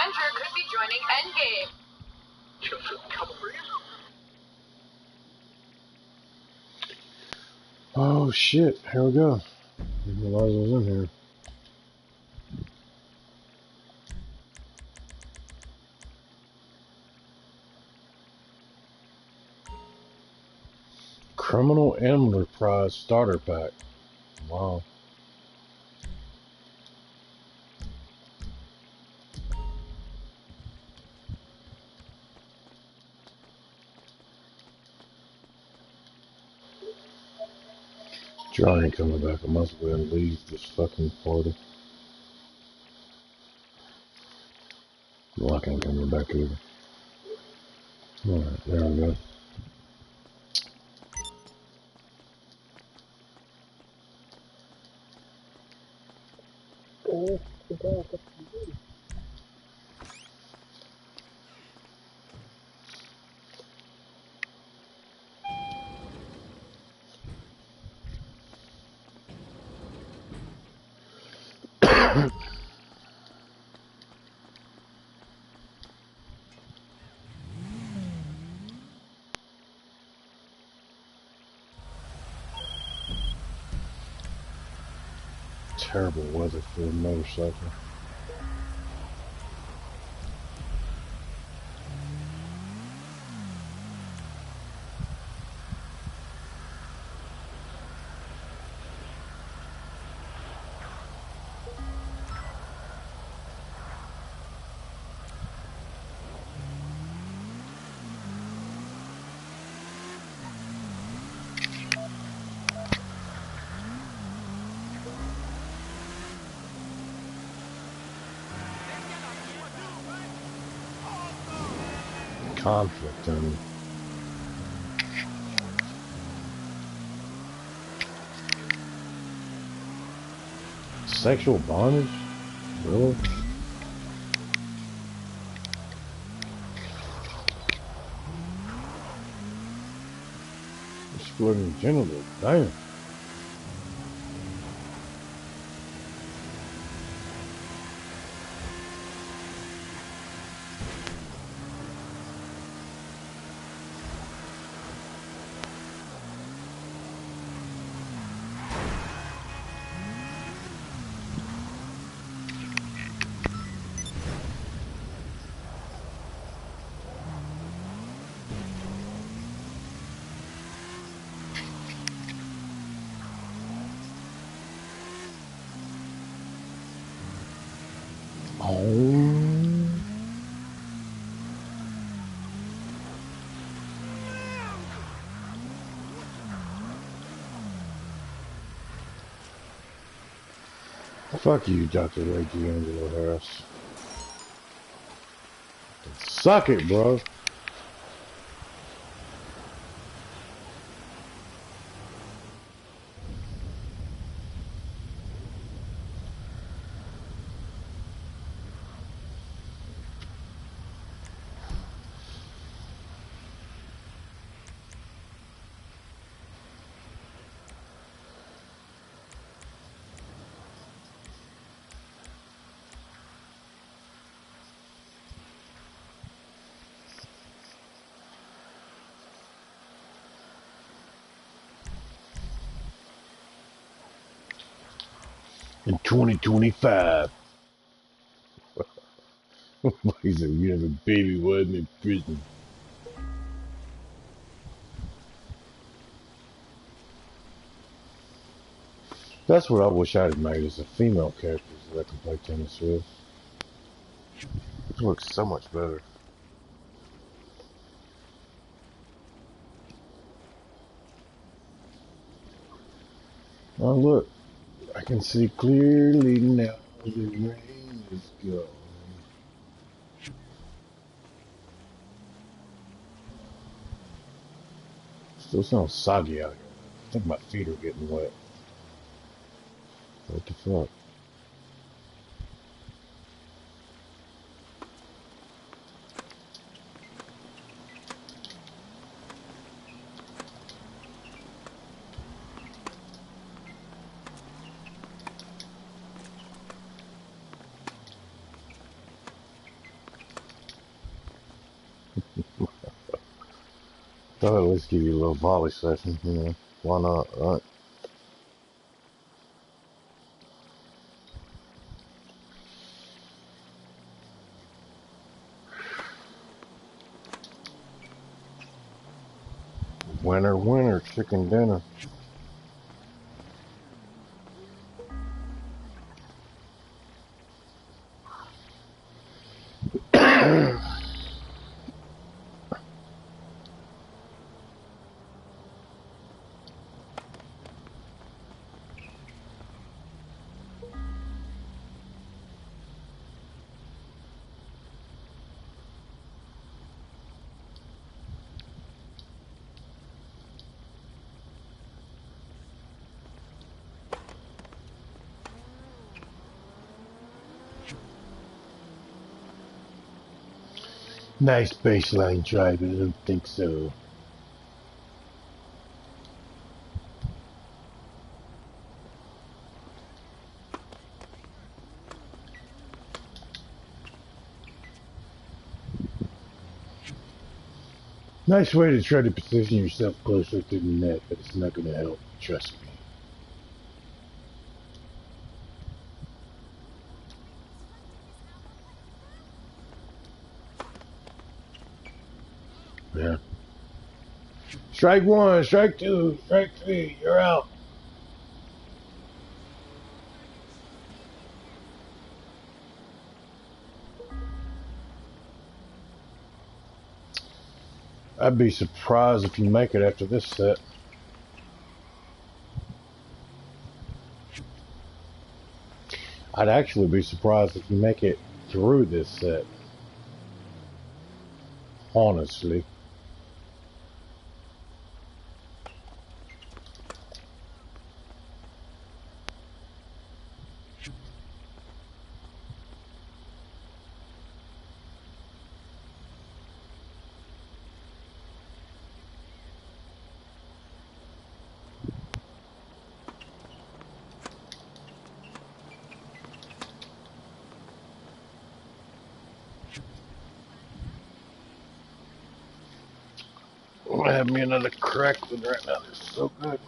Avenger could be joining Endgame. Oh shit, here we go. Didn't realize I was in here. Criminal Enterprise Starter Pack. Wow. Johnny ain't coming back. I must well leave this fucking party. Well, I can't come back either. Alright, there we go. Terrible weather for a motorcycle. Conflict, I mean. Sexual bondage? Really? Exploding genital. Damn. Oh. Fuck you, Dr. Ray D'Angelo Harris. Suck it, bro. In 2025. He said, you have a baby wasn't in prison. That's what I wish I had made is a female character that I could play tennis with. It works so much better. Oh look, I can see clearly now the rain is gone. Still sounds soggy out here. I think my feet are getting wet. What the fuck? I'll at least give you a little volley session, you know. Why not, right? Winner, winner, chicken dinner. Nice baseline drive, but I don't think so. Nice way to try to position yourself closer to the net, but it's not going to help, trust me. Yeah. Strike one, strike two, strike three, you're out. I'd be surprised if you make it after this set. I'd actually be surprised if you make it through this set. Honestly. I have me another crack one right now. They're so good.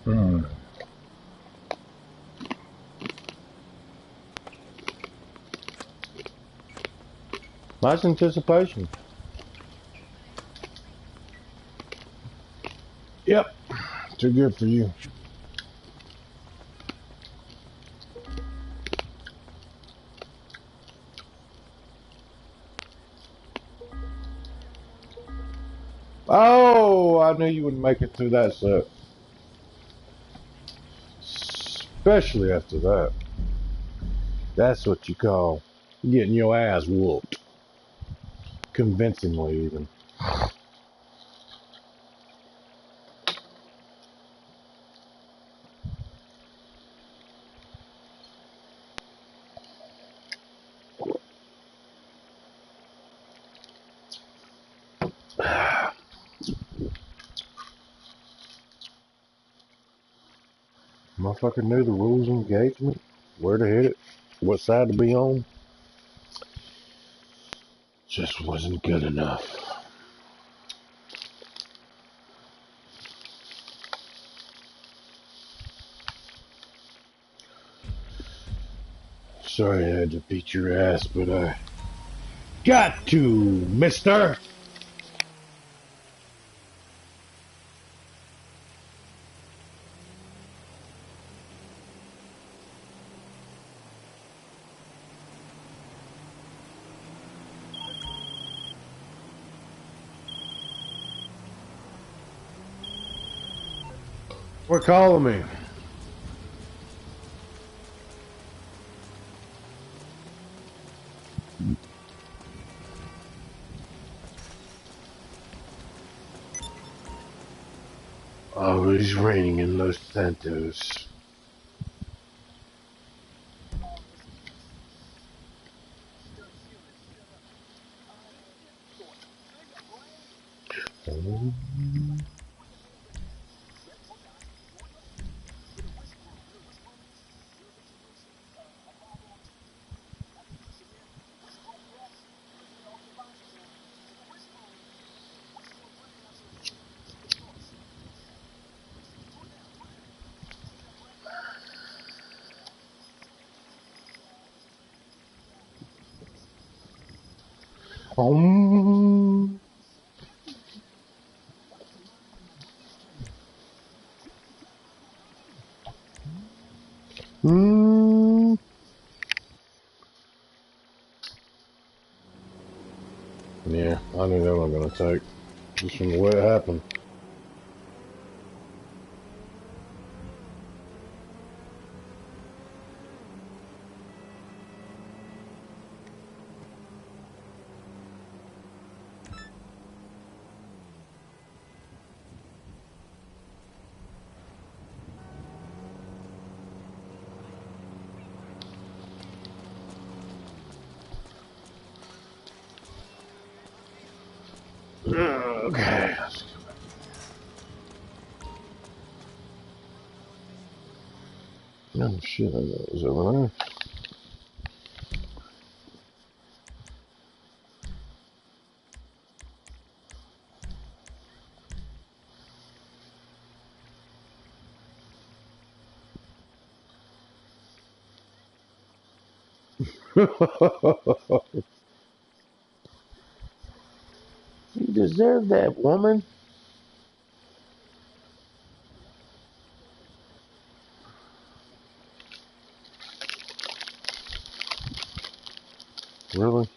Mm. Nice anticipation. Yep. Too good for you. Oh, I knew you wouldn't make it through that set. Especially after that. That's what you call getting your ass whooped. Convincingly, even. Motherfucker knew the rules of engagement, where to hit it, what side to be on. Just wasn't good enough. Sorry I had to beat your ass, but I got to, mister! What calling me? Oh, it's raining in Los Santos. Boom. Mm. Yeah, I knew that wasn't gonna take. Just from the way it happened. Okay. Oh shit, I know it was over there. You deserve that, woman. Really?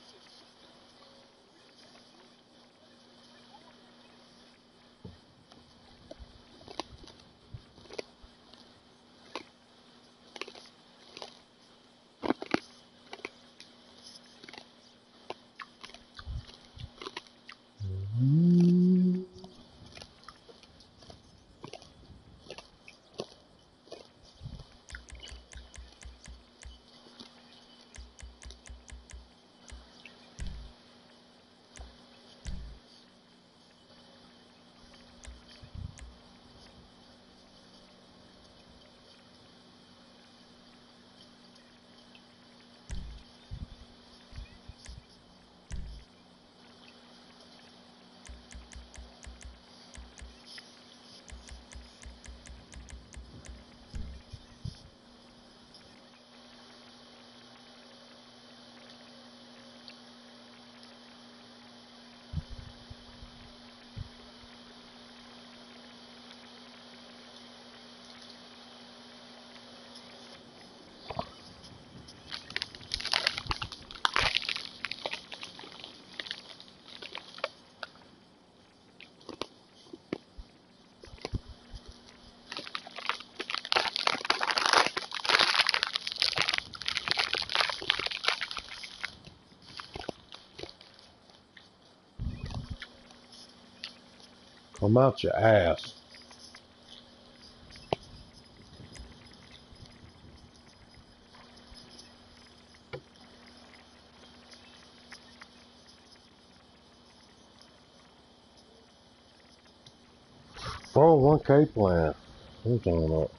Come out your ass. Oh, 1K plan. What's on up?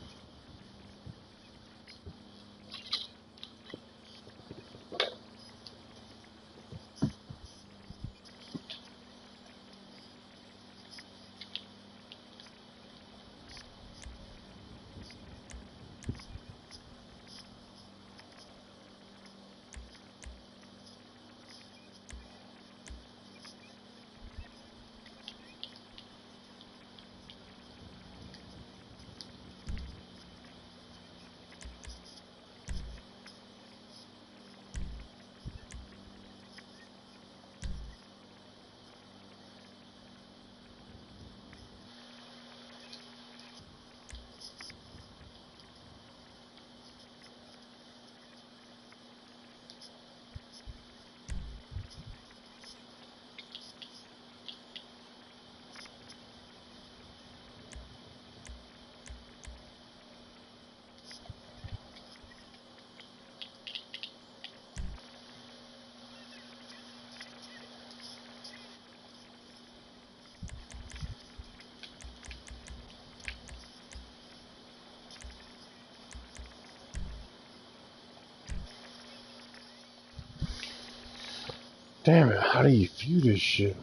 Damn it, how do you view this shit?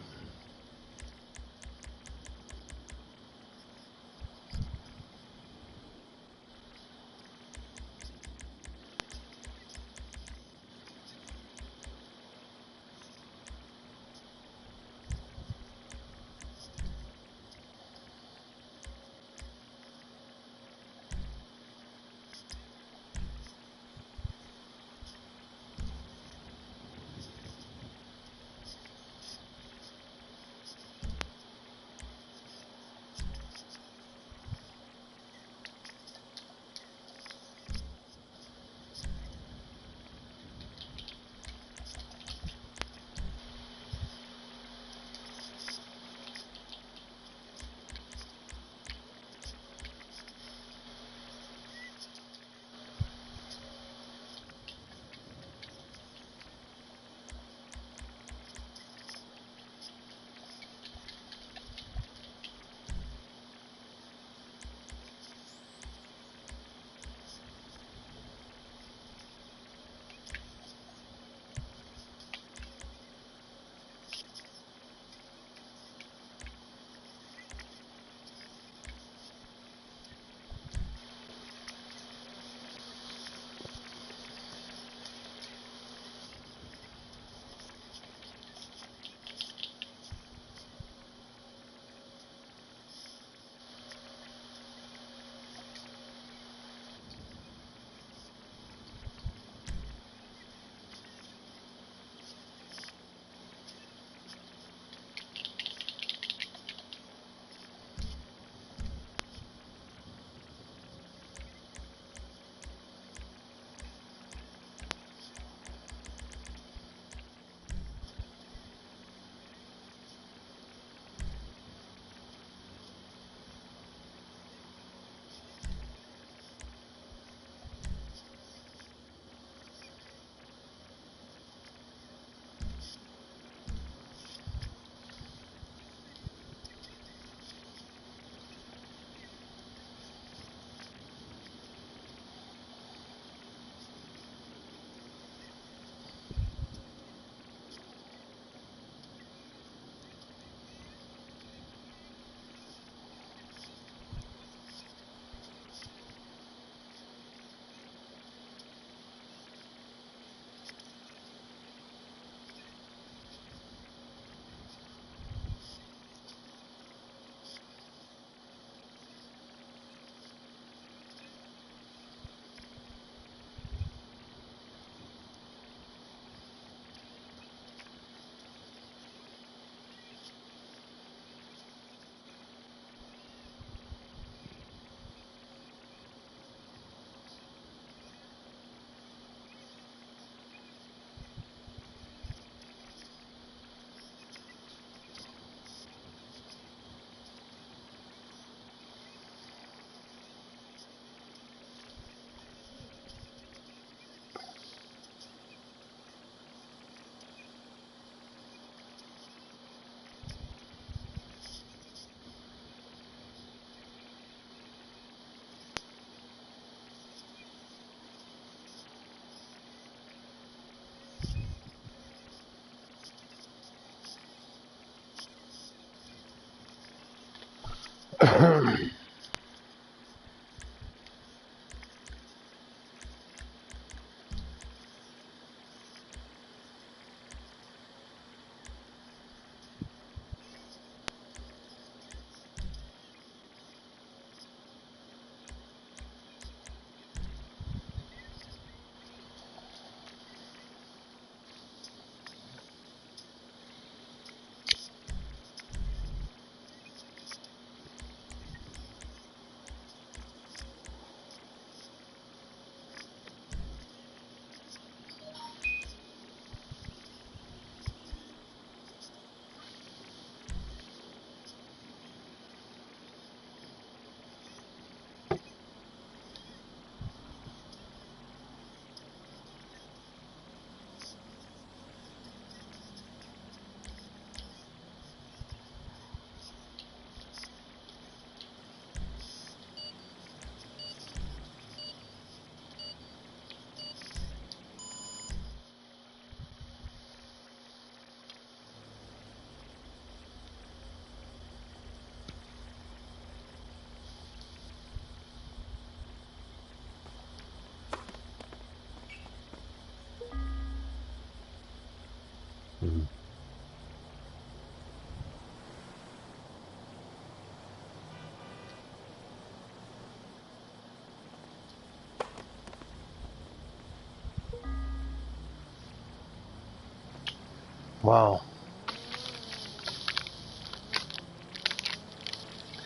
Wow.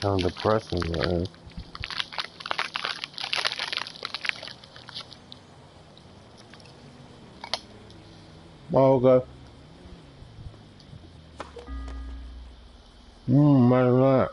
Kind of depressing, man. Oh, okay. Imagine that.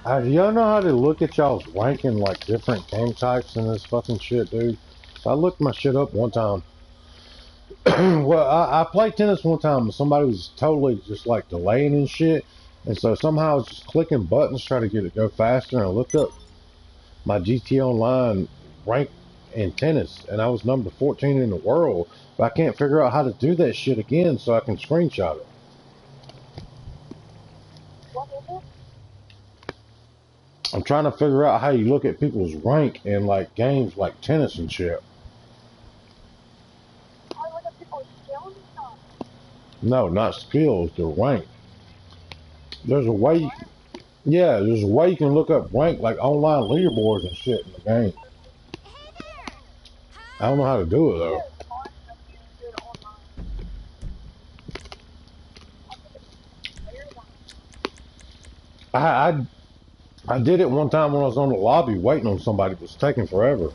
Do y'all know how to look at y'all's ranking like different game types in this fucking shit, dude? So I looked my shit up one time. Well, I played tennis one time and somebody was totally just like delaying and shit. And so somehow I was just clicking buttons trying to get it to go faster, and I looked up my GT Online rank in tennis, and I was number 14 in the world, but I can't figure out how to do that shit again so I can screenshot it. I'm trying to figure out how you look at people's rank in like games like tennis and shit. No, not skills, the rank. There's a way, yeah, there's a way you can look up rank like online leaderboards and shit in the game. I don't know how to do it though. I I did it one time when I was on the lobby waiting on somebody. It was taking forever.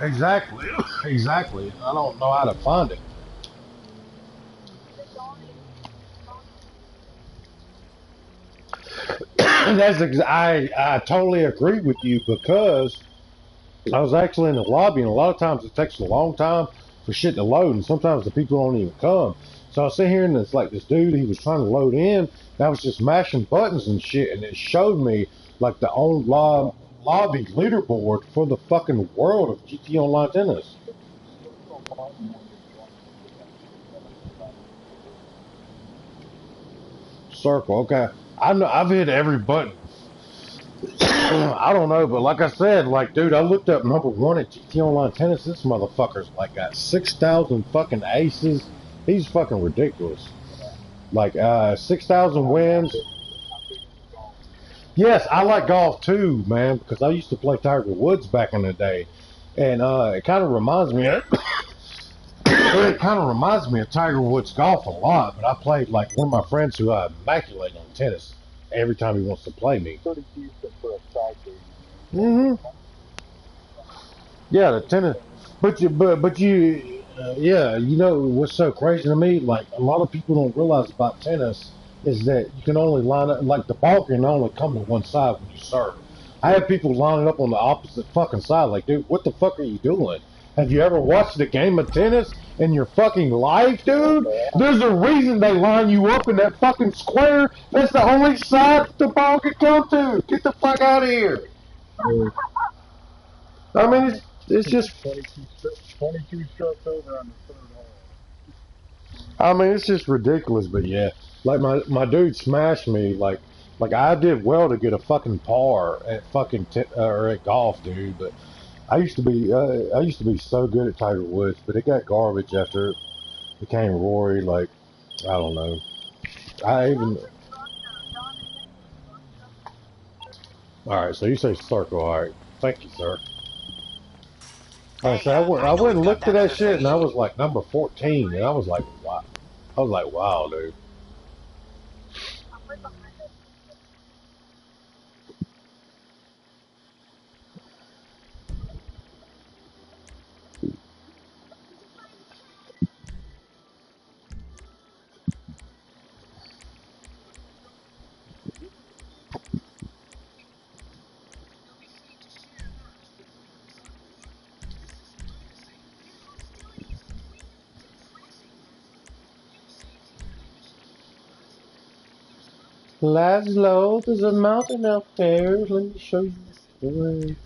Exactly. Exactly. I don't know how to find it. I totally agree with you because I was actually in the lobby and a lot of times it takes a long time for shit to load and sometimes the people don't even come. So I was sitting here and it's like this dude, he was trying to load in and I was just mashing buttons and shit and it showed me like the lobby leaderboard for the fucking world of GT Online Tennis. Circle, okay. I know I've hit every button. I don't know, but like I said, like dude, I looked up number one at GT Online Tennis. This motherfucker's like got 6,000 fucking aces. He's fucking ridiculous. Like 6,000 wins. Yes, I like golf too, man, because I used to play Tiger Woods back in the day, and it kind of reminds me of it kind of reminds me of Tiger Woods golf a lot. But I played like one of my friends who I immaculate on tennis every time he wants to play me. Hmm. Yeah, the tennis, yeah, you know what's so crazy to me? Like a lot of people don't realize about tennis is that you can only line up, like the ball can only come to one side when you serve. I have people lining up on the opposite fucking side. Like, dude, what the fuck are you doing? Have you ever watched a game of tennis in your fucking life, dude? There's a reason they line you up in that fucking square. That's the only side the ball can come to. Get the fuck out of here. I mean, it's just 22 strokes over on the third hole. I mean, it's just ridiculous, but yeah, like my dude smashed me. Like I did well to get a fucking par at fucking or at golf, dude. But I used to be so good at Tiger Woods, but it got garbage after it became Rory. Like I don't know. I even all right. So you say circle, all right? Thank you, sir. Hey, So I I know went we've and got looked at that that other shit, and I feed. was like number 14, and I was like, wow. I was like, wow, dude. Laszlo, there's a mountain out there. Let me show you the way.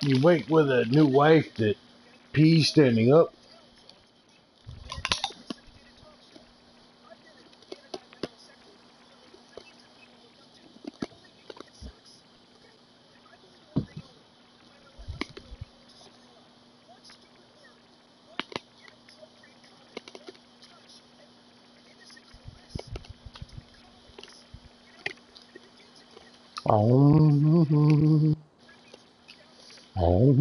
You wake with a new wife that pees standing up. Oh, oh.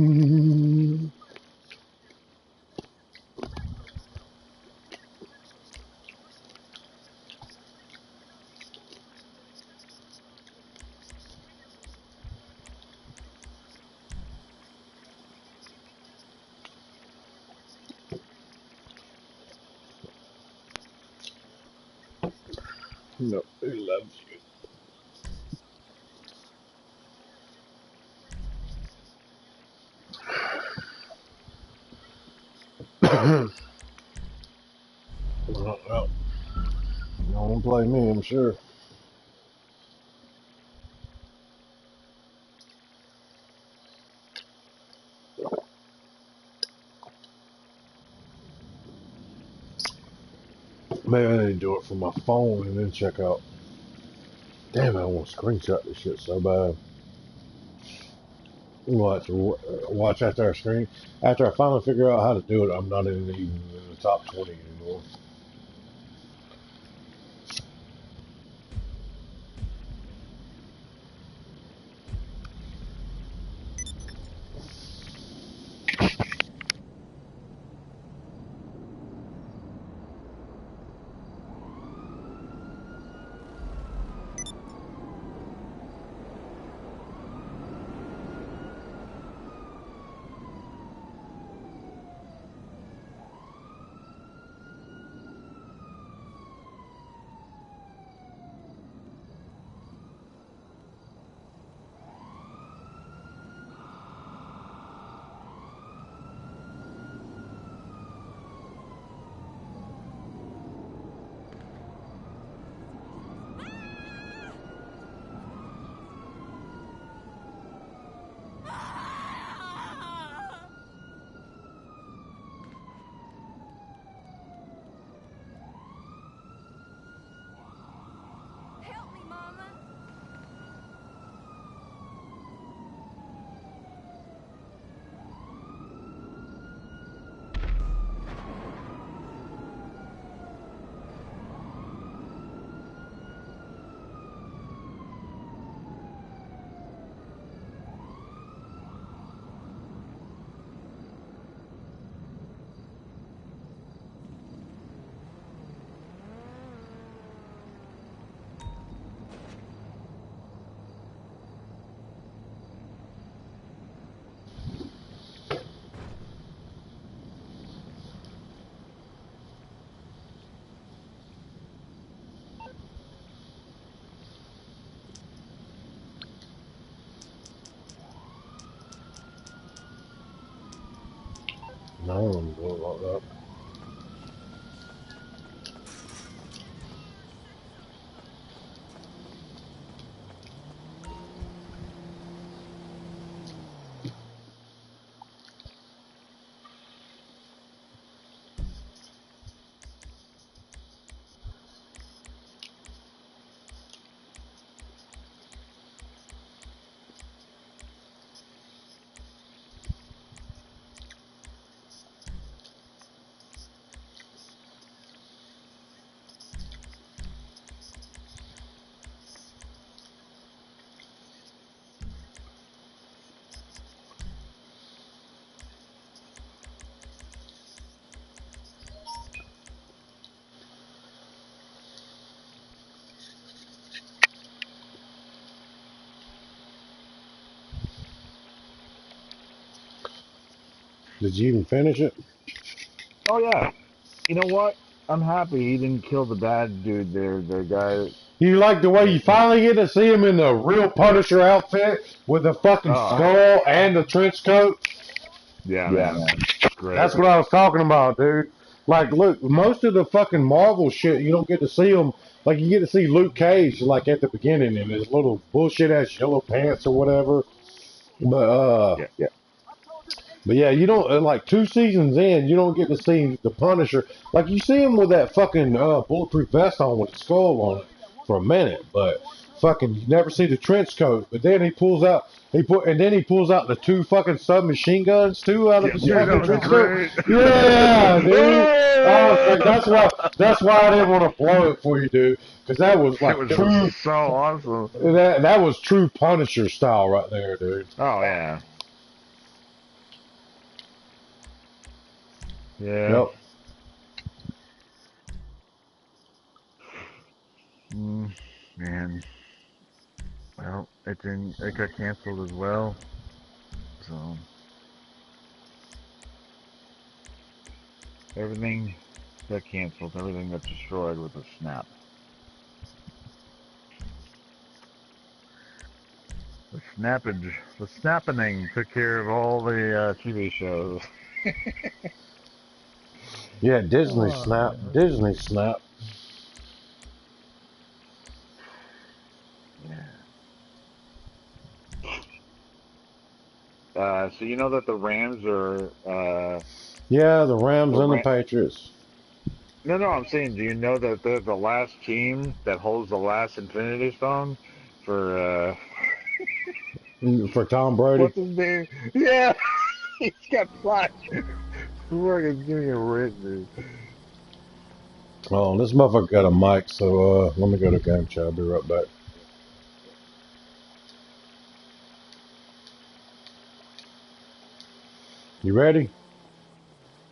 No, he loves you. Well, you don't play me, I'm sure. Maybe I need to do it from my phone and then check out. Damn, I want to screenshot this shit so bad. I'm gonna have to watch after I screen. After I finally figure out how to do it, I'm not even in the top 20 anymore. Help me, Mama. No, I'm doing like that. Did you even finish it? Oh yeah. You know what? I'm happy he didn't kill the bad dude there, the guy. You like the way you finally get to see him in the real Punisher outfit with the fucking Oh, skull and the trench coat? yeah, man. It's great. That's what I was talking about, dude. Like, look, most of the fucking Marvel shit, you don't get to see them. Like, you get to see Luke Cage, like, at the beginning in his little bullshit-ass yellow pants or whatever. But, Yeah. but yeah, you don't, like, 2 seasons in, you don't get to see the Punisher. Like, you see him with that fucking bulletproof vest on with the skull on it for a minute, but fucking, you never see the trench coat. But then he pulls out, and then he pulls out the 2 fucking submachine guns, too, out of Yeah, his dude, that fucking was trench coat. great. Yeah, dude. I was like, that's why I didn't want to blow it for you, dude, because that was It like was true, so awesome. that was true Punisher style right there, dude. Oh yeah. Yeah. Yep. Man. Well, it got canceled as well. So everything got canceled. Everything got destroyed with a snap. The snapping took care of all the TV shows. Yeah, Disney Oh, Snap. man. Disney Snap. So you know that the Rams are Yeah, the Rams the and the Ram. Patriots. No, no, I'm saying, do you know that they're the last team that holds the last Infinity Stone for For Tom Brady. what's his name? Yeah, he's got five. We're getting a rid, dude. Oh, this motherfucker got a mic, so let me go to game chat. I'll be right back. You ready?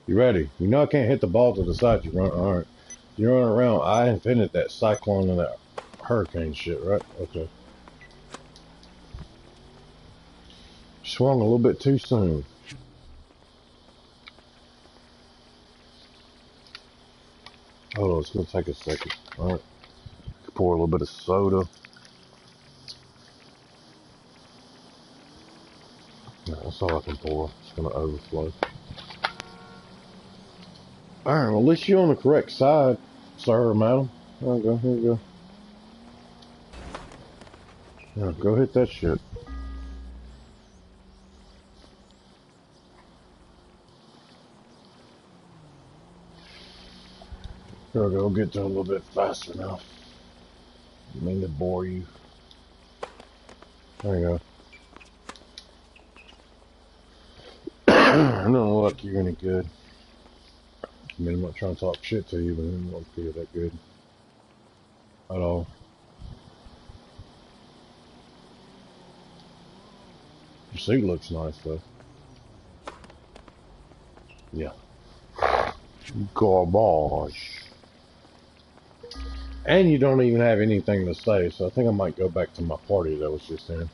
You ready? You know I can't hit the ball to the side. You run, all right. You run around. I invented that cyclone and that hurricane shit, right? Okay. Swung a little bit too soon. Hold on, it's gonna take a second. All right. Pour a little bit of soda. Yeah, that's all I can pour. It's gonna overflow. All right. Well, at least you're on the correct side, sir or madam. There you go. Here you go. Yeah, go hit that shit. Here we go. Get to a little bit faster now. Didn't mean to bore you. There you go. I don't look like you're any good. I mean, I'm not trying to talk shit to you, but I don't look like you're that good at all. Your suit looks nice, though. Yeah. Garbage. And you don't even have anything to say, so I think I might go back to my party that I was just in.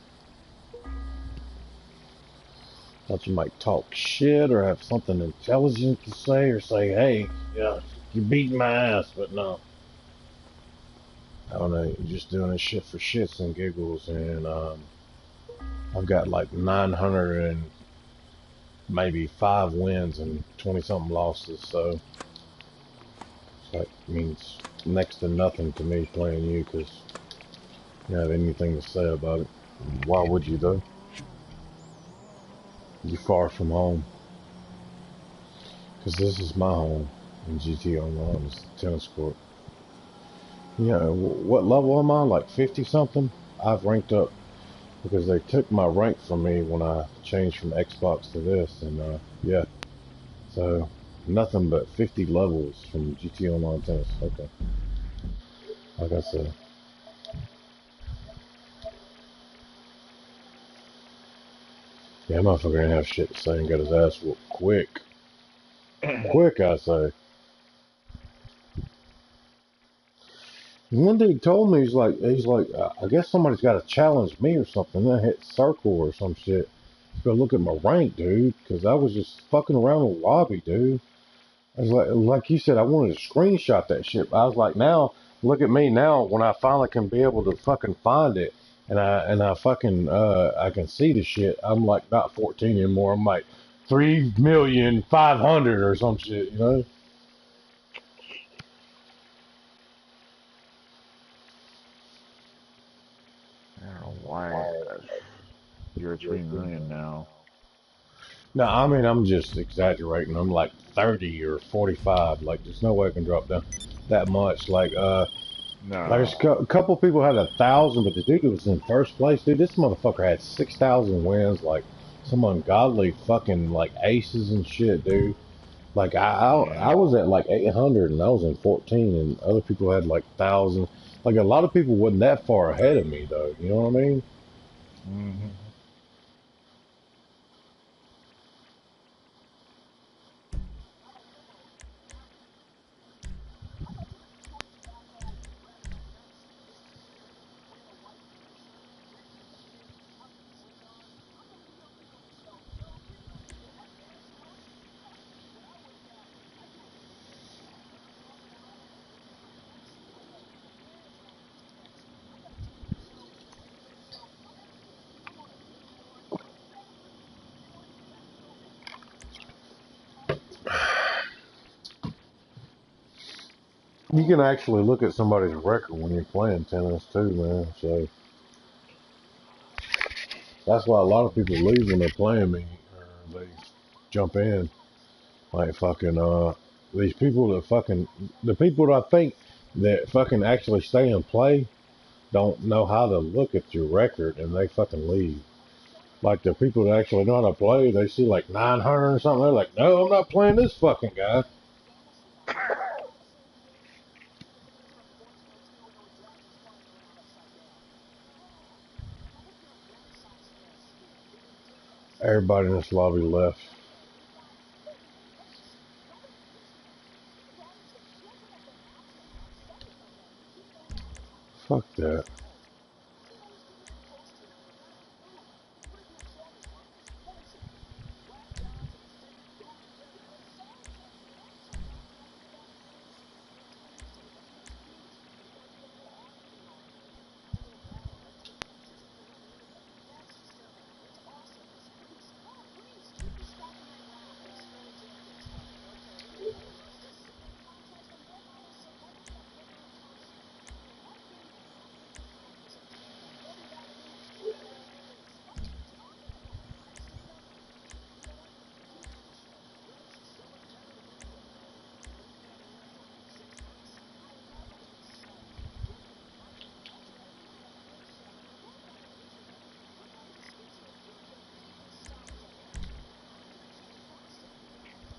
Thought you might talk shit or have something intelligent to say or say, hey, yeah, you're beating my ass, but no. I don't know, you're just doing this shit for shits and giggles, and I've got like 900 and maybe 5 wins and 20 something losses, so that means next to nothing to me playing you because you don't have anything to say about it. Why would you though? You're far from home. Because this is my home in GT Online, it's the tennis court. Yeah, what level am I? Like 50 something? I've ranked up because they took my rank from me when I changed from Xbox to this, and yeah. So, nothing but 50 levels from GT Online tennis. Okay. Like I said. Yeah, motherfucker ain't have shit to say and got his ass whooped quick. Quick, I say. One dude told me, he's like, I guess somebody's got to challenge me or something. Then I hit circle or some shit. Go look at my rank, dude, because I was just fucking around the lobby, dude. I was like you said, I wanted to screenshot that shit. I was like, now look at me now. When I finally can be able to fucking find it, and I fucking I can see the shit. I'm like not 14 anymore. I'm like 3,500,000 or some shit, you know. I don't know why you're 3 million now. No, I mean I'm just exaggerating. I'm like 30 or 45. Like there's no way I can drop down that much. Like there's No. a couple people had 1,000, but the dude who was in first place, dude, this motherfucker had 6,000 wins. Like some ungodly fucking like aces and shit, dude. Like I Yeah. was at like 800 and I was in 14, and other people had like 1,000. Like a lot of people wasn't that far ahead of me though. You know what I mean? Hmm. You can actually look at somebody's record when you're playing tennis too, man. So that's why a lot of people leave when they're playing me, or they jump in. Like fucking these people that fucking the people that I think that fucking actually stay and play don't know how to look at your record and they fucking leave. Like the people that actually know how to play, they see like 900 or something. They're like, no, I'm not playing this fucking guy. Everybody in this lobby left. Fuck that.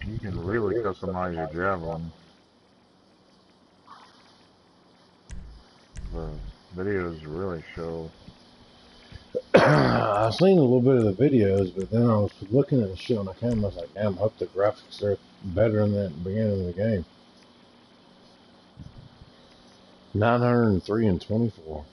You can really customize your javelin. The videos really show. I've seen a little bit of the videos, but then I was looking at the shit on the camera. I was like, damn, I hope the graphics are better than that at the beginning of the game. 903 and 24.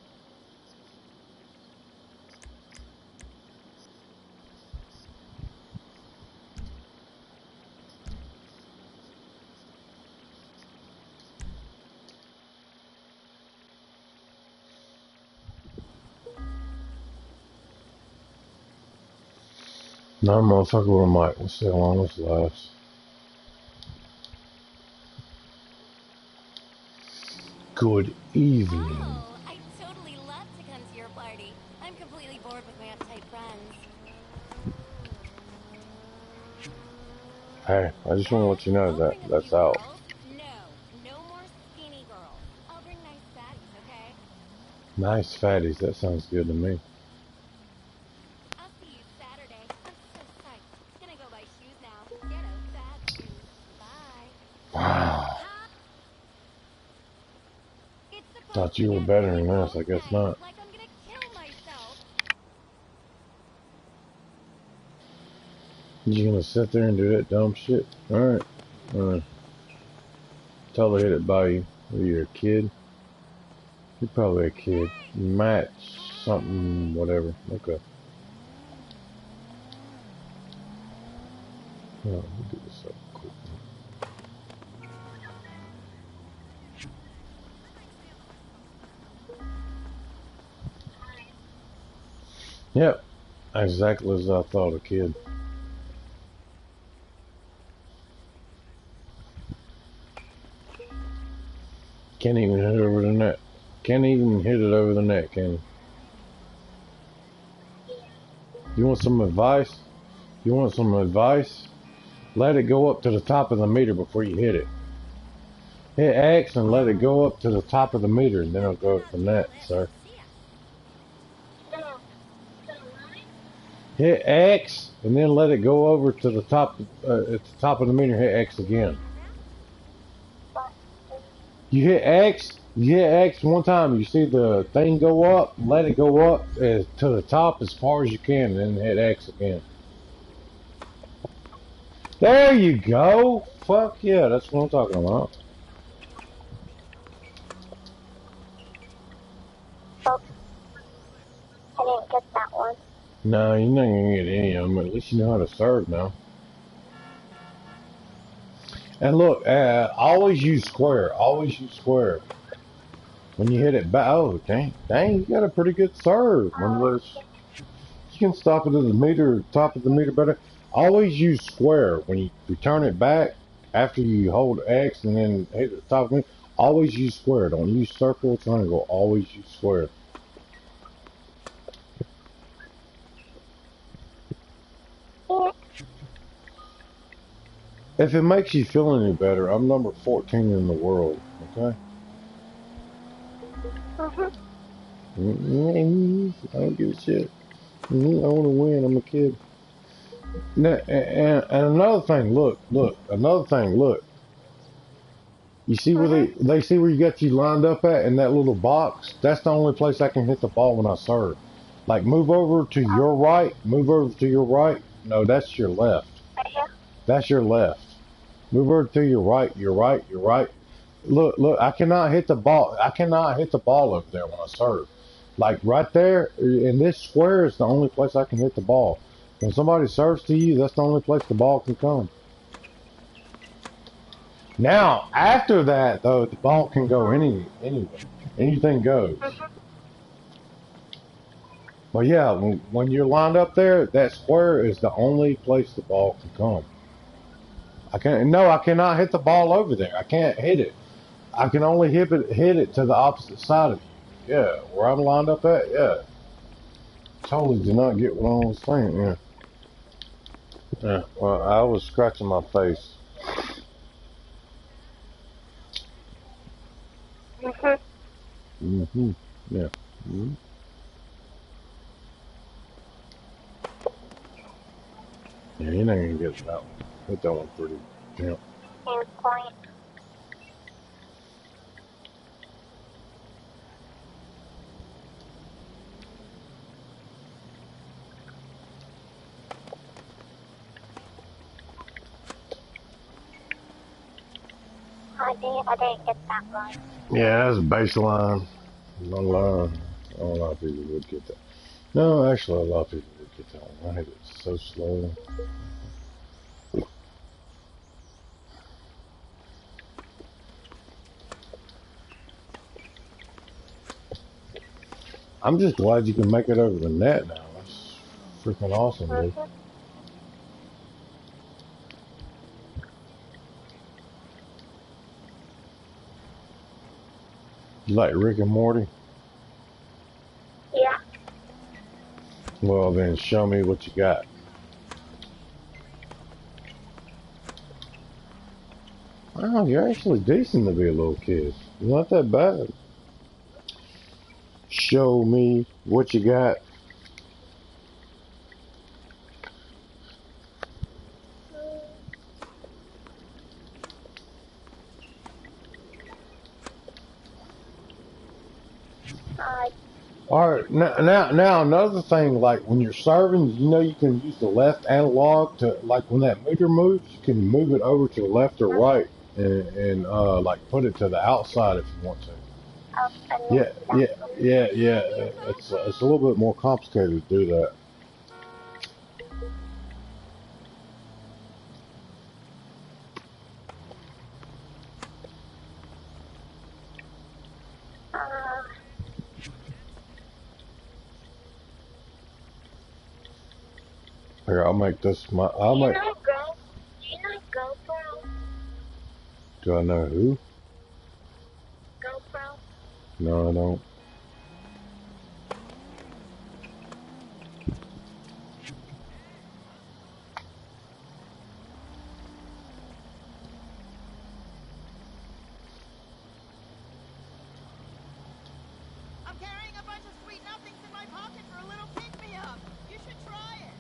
No, motherfucker with a mic. Let's see how long this lasts. Good evening. Oh, I totally love to come to your party. I'm completely bored with my uptight friends. Hey, I just want to let you know that that's out. No more skinny girls. I'll bring nice fatties, okay? Nice fatties. That sounds good to me. I'll see you Saturday. I'm so psyched. Gonna go buy shoes now. Ghetto fat shoes. Bye. Wow. Thought you were better than this. I guess not. Like I'm gonna kill myself. You gonna sit there and do that dumb shit? Alright. Totally hit it by you. You're a kid. You're probably a kid. Match something, whatever. Okay. Oh, let me do this up quick. Yep. Exactly as I thought, a kid. Can't even hit it over the net. Can't even hit it over the net, can you? You want some advice? You want some advice? Let it go up to the top of the meter before you hit it. Hit X and let it go up to the top of the meter, and then it'll go up the net, sir. Hit X and then let it go over to the top. At the top of the meter, hit X again. You hit X. You hit X one time. You see the thing go up. Let it go up to the top as far as you can, and then hit X again. There you go. Fuck yeah, that's what I'm talking about. Oh, I didn't get that one. No, you're not gonna get any of them. At least you know how to serve now. And look, always use square. Always use square. When you hit it back, oh dang, you got a pretty good serve. One of those, you can stop it at the meter, top of the meter better. Always use square when you return it back after you hold X and then hit the top of the meter. Always use square. Don't use circle, triangle. Always use square. Yeah. If it makes you feel any better, I'm number 14 in the world. Okay. I don't give a shit. I want to win. I'm a kid. Now, and another thing. Look. Another thing. Look. You see where they see where you got you lined up at in that little box? That's the only place I can hit the ball when I serve. Like move over to your right. Move over to your right. No, that's your left. Right here. That's your left. Move over to your right. Your right. Your right. Look. I cannot hit the ball. I cannot hit the ball over there when I serve. Like right there in this square is the only place I can hit the ball. When somebody serves to you, that's the only place the ball can come. Now, after that, though, the ball can go anywhere. Anything goes. But yeah, when you're lined up there, that square is the only place the ball can come. I cannot hit the ball over there. I can't hit it. I can only hit it to the opposite side of you. Yeah, where I'm lined up at, yeah. Totally did not get what I was saying, yeah. Yeah, well, I was scratching my face. Mm-hmm. Yeah. Mm-hmm. Yeah, you're not gonna get that one. Hit that one pretty. Yeah. Point. I didn't get that one. Yeah, that's baseline. No lie. A lot of people would get that. No, actually, a lot of people would get that one. I hit it so slow. I'm just glad you can make it over the net now. That's freaking awesome, dude. You like Rick and Morty? Yeah. Well, then show me what you got. Wow, you're actually decent to be a little kid. You're not that bad. Show me what you got. Alright, now another thing, like when you're serving, you know you can use the left analog to, like when that meter moves, you can move it over to the left or right and like put it to the outside if you want to. Yeah. It's a little bit more complicated to do that. Here, I'll make this my. Do you know GoPro? Do I know who? GoPro? No, I don't. I'm carrying a bunch of sweet nothings in my pocket for a little pick-me-up. You should try it.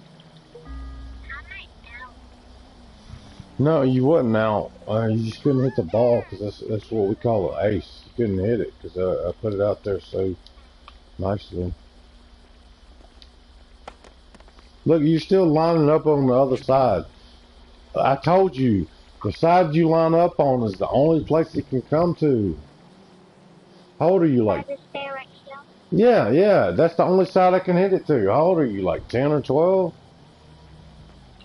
No, you wasn't out. You just couldn't hit the ball because that's what we call an ace. You couldn't hit it because I put it out there so nicely. Look, you're still lining up on the other side. I told you, the side you line up on is the only place it can come to. How old are you, like? Yeah, that's the only side I can hit it to. How old are you, like 10 or 12?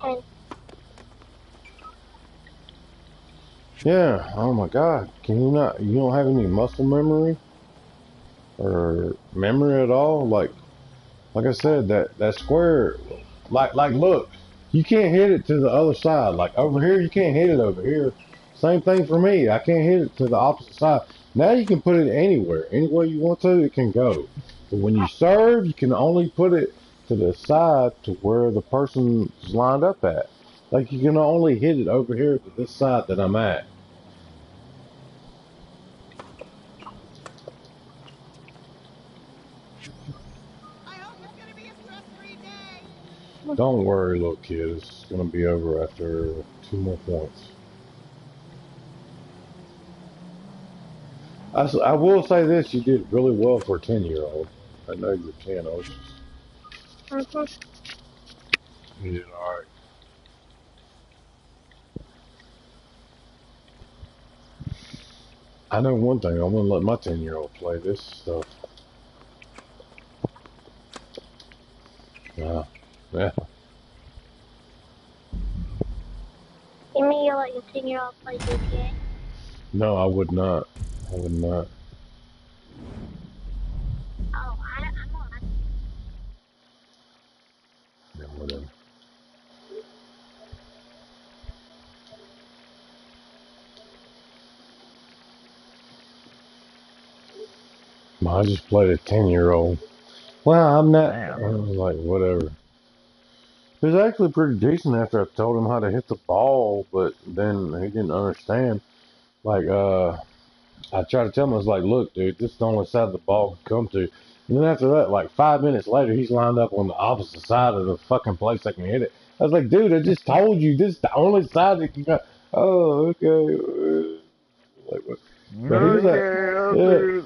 10. Yeah, oh my God. You don't have any muscle memory? Or memory at all? Like I said, that square, like look, you can't hit it to the other side. Like over here, you can't hit it over here. Same thing for me. I can't hit it to the opposite side. Now you can put it anywhere. Anywhere you want to, it can go. But when you serve, you can only put it to the side to where the person's lined up at. Like you can only hit it over here to this side that I'm at. I hope it's gonna be a stress-free day. Don't worry, little kid. It's going to be over after 2 more points. I will say this. You did really well for a 10-year-old. I know you're 10, Oceans. You did all right. I know one thing. I'm going to let my 10-year-old play this stuff. Yeah. You mean you'll let your 10-year-old play GTA? No, I would not. I would not. Oh, I'm on. Yeah, whatever. I just played a 10-year-old. Well, I'm not. I was like, whatever. It was actually pretty decent after I told him how to hit the ball, but then he didn't understand. Like, I tried to tell him, I was like, look, dude, this is the only side the ball can come to. And then after that, like 5 minutes later, he's lined up on the opposite side of the fucking place I can hit it. I was like, dude, I just told you this is the only side that can go. Oh, okay. Like, but he was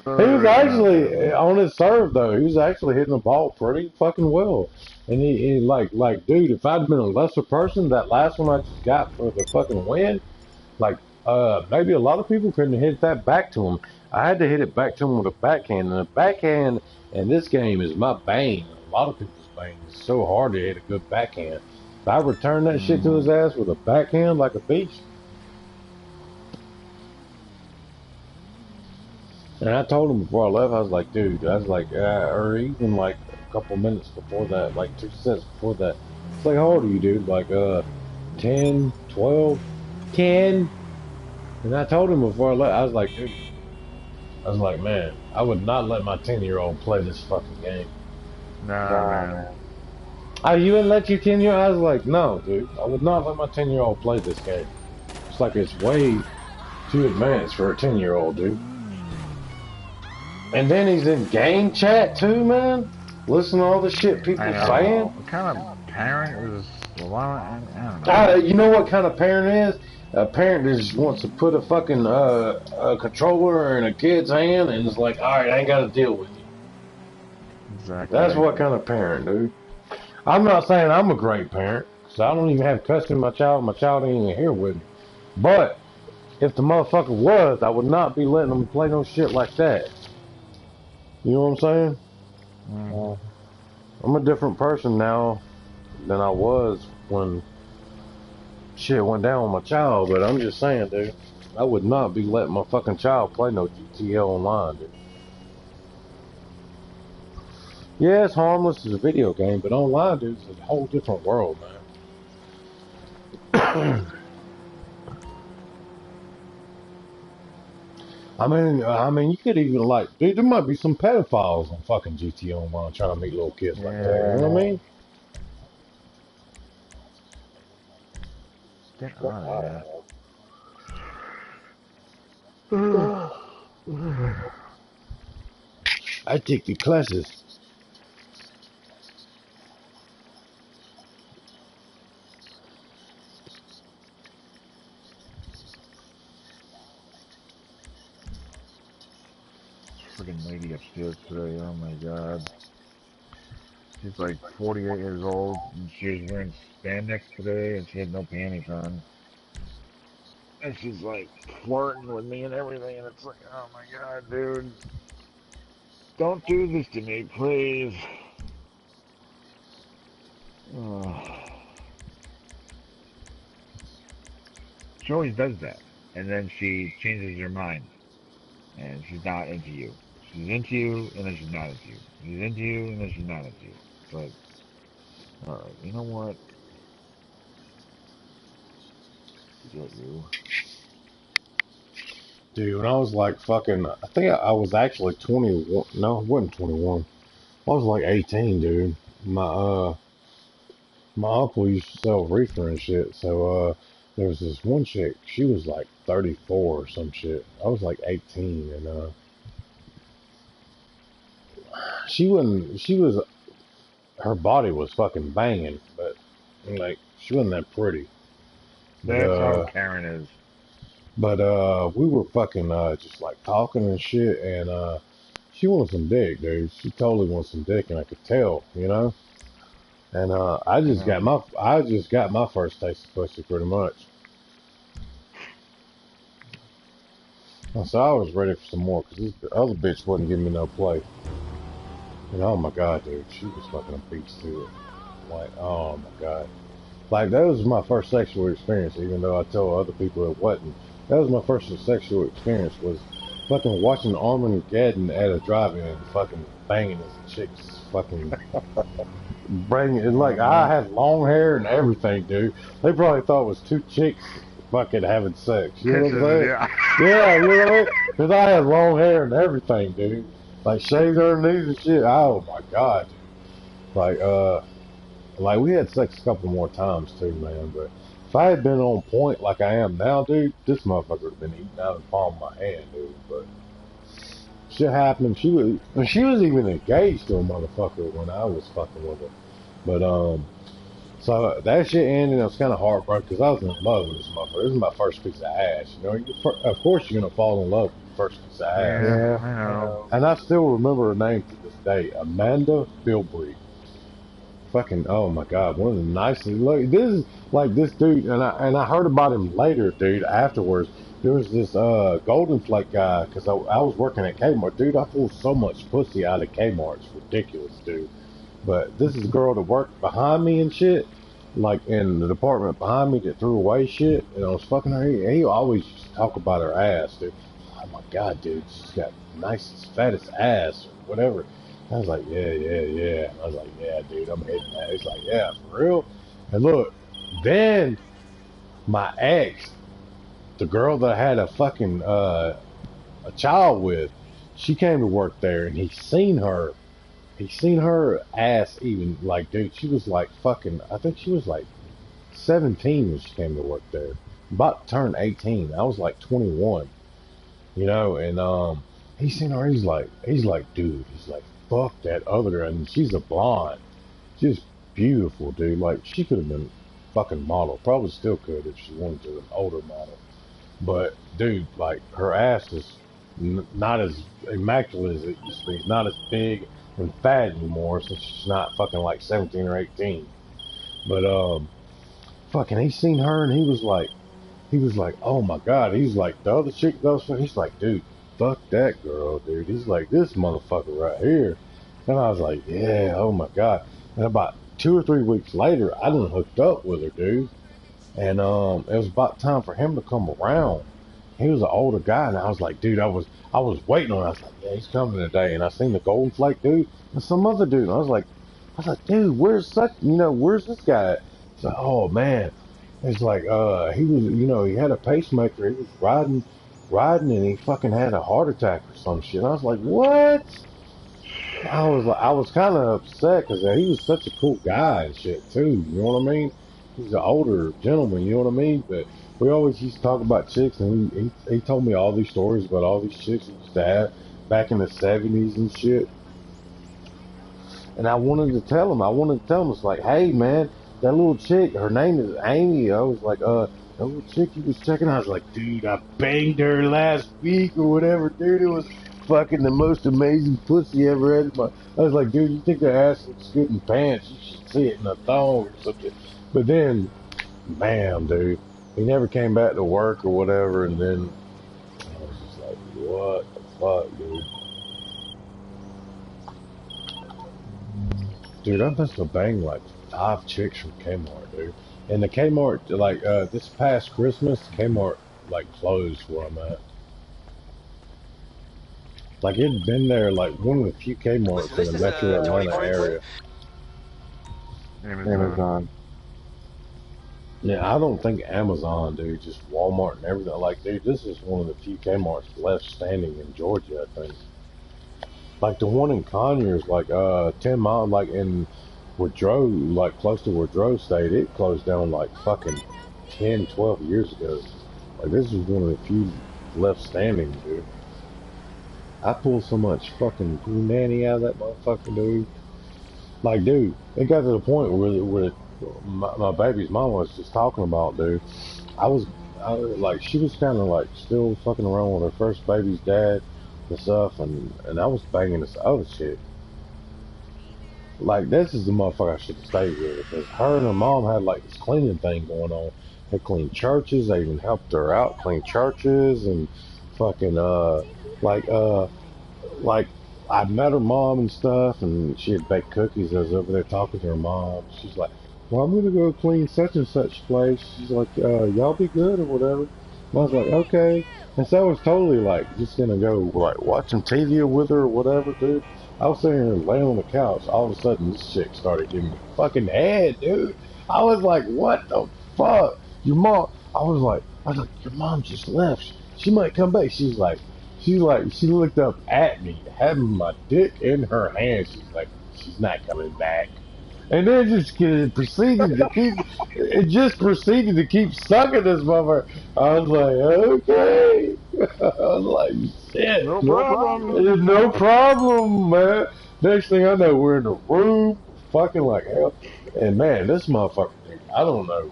he was actually on his serve though. He was actually hitting the ball pretty fucking well. And he like, dude, if I'd been a lesser person, that last one I just got for the fucking win, like, maybe a lot of people couldn't hit that back to him. I had to hit it back to him with a backhand, and a backhand in this game is my bane. A lot of people's bane. It's so hard to hit a good backhand. If I return that shit to his ass with a backhand like a beast. And I told him before I left, I was like, dude, I was like, or even like a couple minutes before that, like 2 cents before that. It's like, how old are you, dude? Like, 10, 12, 10. And I told him before I left, I was like, dude, I was like, man, I would not let my 10-year-old play this fucking game. Nah, man. Oh, you wouldn't let your 10-year-old? I was like, no, dude, I would not let my 10-year-old play this game. It's like it's way too advanced for a 10-year-old, dude. And then he's in game chat too, man. Listen to all the shit people saying. What kind of parent is? I don't know. You know what kind of parent is? A parent that just wants to put a fucking a controller in a kid's hand and is like, all right, I ain't got to deal with you. Exactly. That's what kind of parent, dude. I'm not saying I'm a great parent, because I don't even have custody of my child. My child ain't even here with me. But if the motherfucker was, I would not be letting him play no shit like that. You know what I'm saying? I'm a different person now than I was when shit went down with my child, but I'm just saying, dude, I would not be letting my fucking child play no GTL online, dude. Yeah, it's harmless as a video game, but online, dude, it's a whole different world, man. I mean, you could even like, dude, there might be some pedophiles on fucking GTO Online trying to meet little kids like that. You know what I mean? Get out of here. I take the classes. Freaking lady upstairs today. Oh my god. She's like 48 years old, and she was wearing spandex today, and she had no panties on. And she's like flirting with me and everything, and it's like, oh my god, dude. Don't do this to me, please. She always does that. And then she changes her mind. And she's not into you. She's into you, and then she's not into you. She's into you, and then she's not into you. It's like, alright, you know what? Forget you. Dude, when I was like fucking, I think I was actually 21. No, I wasn't 21. I was like 18, dude. My uncle used to sell reefer and shit. So there was this one chick. She was like 34 or some shit. I was like 18, and she wouldn't. She was. Her body was fucking banging, but like she wasn't that pretty. But That's how Karen is. we were fucking just like talking and shit, and she wanted some dick, dude. She totally wanted some dick, and I could tell, you know. And I just got my first taste of pussy, pretty much. And so I was ready for some more because the other bitch wasn't giving me no play. And oh my god, dude, she was fucking a beast too. Like, oh my god. Like, that was my first sexual experience, even though I told other people it wasn't. That was my first sexual experience, was fucking watching Armageddon at a drive-in, fucking banging this chick's fucking banging. And like, I had long hair and everything, dude. They probably thought it was two chicks fucking having sex. You know what I'm saying? Yeah, you know what I mean? Because I had long hair and everything, dude. Like, shaved underneath and shit. Oh my god, dude. Like, we had sex a couple more times too, man, but if I had been on point like I am now, dude, this motherfucker would have been eating out of the palm of my hand, dude. But shit happened. She was even engaged to a motherfucker when I was fucking with her. But so that shit ended. I was kind of heartbroken because I was in love with this motherfucker. This is my first piece of ass. You know, of course you're gonna fall in love with the first piece of ass. Yeah, I know. And I still remember her name to this day, Amanda Bilbrey. Fucking, oh my god, one of the nicest. Look, this is like this dude, and I heard about him later, dude. Afterwards, there was this Golden Flake guy because I was working at Kmart, dude. I pulled so much pussy out of Kmart, it's ridiculous, dude. But this is a girl that worked behind me and shit, like in the department behind me that threw away shit, and I was fucking her. He always used to talk about her ass, dude. Oh my god, dude, she's got the nicest, fattest ass, or whatever. I was like, yeah. I was like, yeah, dude, I'm hitting that. He's like, yeah, for real? And look, then my ex, the girl that I had a fucking a child with, she came to work there, and he seen her ass even, like, dude, she was like fucking, I think she was like 17 when she came to work there. About to turn 18. I was like 21, you know, and he seen her, he's like, dude, he's like, fuck that other girl, and she's a blonde, just beautiful, dude. Like, she could have been fucking model, probably still could if she wanted to, an older model. But dude, like, her ass is not as immaculate as it used to be. It's not as big and fat anymore since she's not fucking like 17 or 18. But fucking, he seen her and he was like, oh my god. He's like, the other chick goes, he's like, dude, fuck that girl, dude. He's like, this motherfucker right here. And I was like, yeah, oh my god. And about 2 or 3 weeks later, I done hooked up with her, dude. And it was about time for him to come around. He was an older guy, and I was like, dude, I was waiting on him. I was like, yeah, he's coming today. And I seen the Golden Flake dude and some other dude. And I was like, dude, where's this guy at? He's like, oh man. It's like, he was, you know, he had a pacemaker. He was riding, and he fucking had a heart attack or some shit. I was like, what? I was kind of upset because he was such a cool guy and shit too. You know what I mean? He's an older gentleman. You know what I mean? But we always used to talk about chicks, and he told me all these stories about all these chicks he used to have back in the 70s and shit. And I wanted to tell him, it's like, hey man, that little chick, her name is Amy. I was like, that little chick you was checking out. I was like, dude, I banged her last week or whatever, dude. It was fucking the most amazing pussy ever had. I was like, dude, you think their ass looks good in pants? You should see it in a thong or something. But then, bam, dude, he never came back to work or whatever. And then I was just like, what the fuck, dude? Dude, I must have banged like 5 chicks from Kmart, dude. And the Kmart, like, this past Christmas, Kmart, like, closed where I'm at. Like, it'd been there, like, one of the few Kmarts in the metro Atlanta area. Amazon. Yeah, I don't think Amazon, dude, just Walmart and everything. Like, dude, this is one of the few Kmart's left standing in Georgia, I think. Like the one in Conyers, like 10 miles, like in Woodrow, like close to Woodrow State, it closed down like fucking 10, 12 years ago. Like this is one of the few left standing, dude. I pulled so much fucking nanny out of that motherfucker, dude. Like, dude, it got to the point where my baby's mom was just talking about, dude. Like, she was kind of like still fucking around with her first baby's dad and stuff, and I was banging this other shit. Like, this is the motherfucker I should have stayed with, because her and her mom had like this cleaning thing going on. They cleaned churches. They even helped her out clean churches and fucking like like I met her mom and stuff, and she had baked cookies. I was over there talking to her mom. She's like, well, I'm gonna go clean such and such place. She's like, y'all be good or whatever. And I was like, okay. And so I was totally like just gonna go like watch some TV with her or whatever, dude. I was sitting here laying on the couch. All of a sudden, this chick started giving me fucking head, dude. I was like, what the fuck? Your mom? I was like, your mom just left. She might come back. She looked up at me, having my dick in her hand. She's like, she's not coming back. And then it just proceeded to keep sucking this motherfucker. I was like, okay. I was like, shit. No problem. No problem, man. Next thing I know, we're in the room, fucking like hell. And man, this motherfucker, dude, I don't know.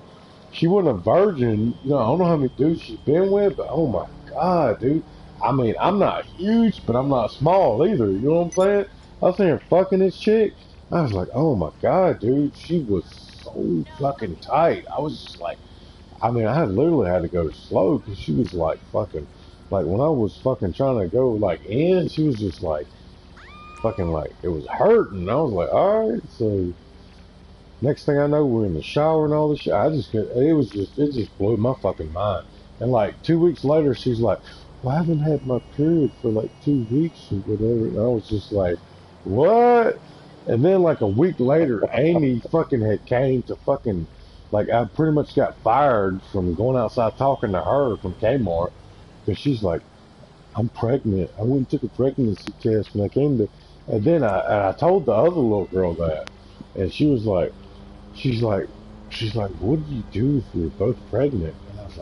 She wasn't a virgin. You know, I don't know how many dudes she's been with, but oh my God, dude. I mean, I'm not huge, but I'm not small either. You know what I'm saying? I was saying fucking this chick. I was like, oh my God, dude. She was so fucking tight. I was just like, I mean, I literally had to go slow because she was like fucking, like when I was fucking trying to go like in, she was just like, fucking like, it was hurting. I was like, all right, so next thing I know, we're in the shower and all this shit. It just blew my fucking mind. And like 2 weeks later, she's like, well, I haven't had my period for like 2 weeks or whatever. And I was just like, what? And then like a week later, Amy fucking had came to fucking, like I pretty much got fired from going outside talking to her from Kmart. Because she's like, I'm pregnant. I went and took a pregnancy test when I came to, and then I told the other little girl that. And she was like, she's like, what do you do if you're both pregnant? And I was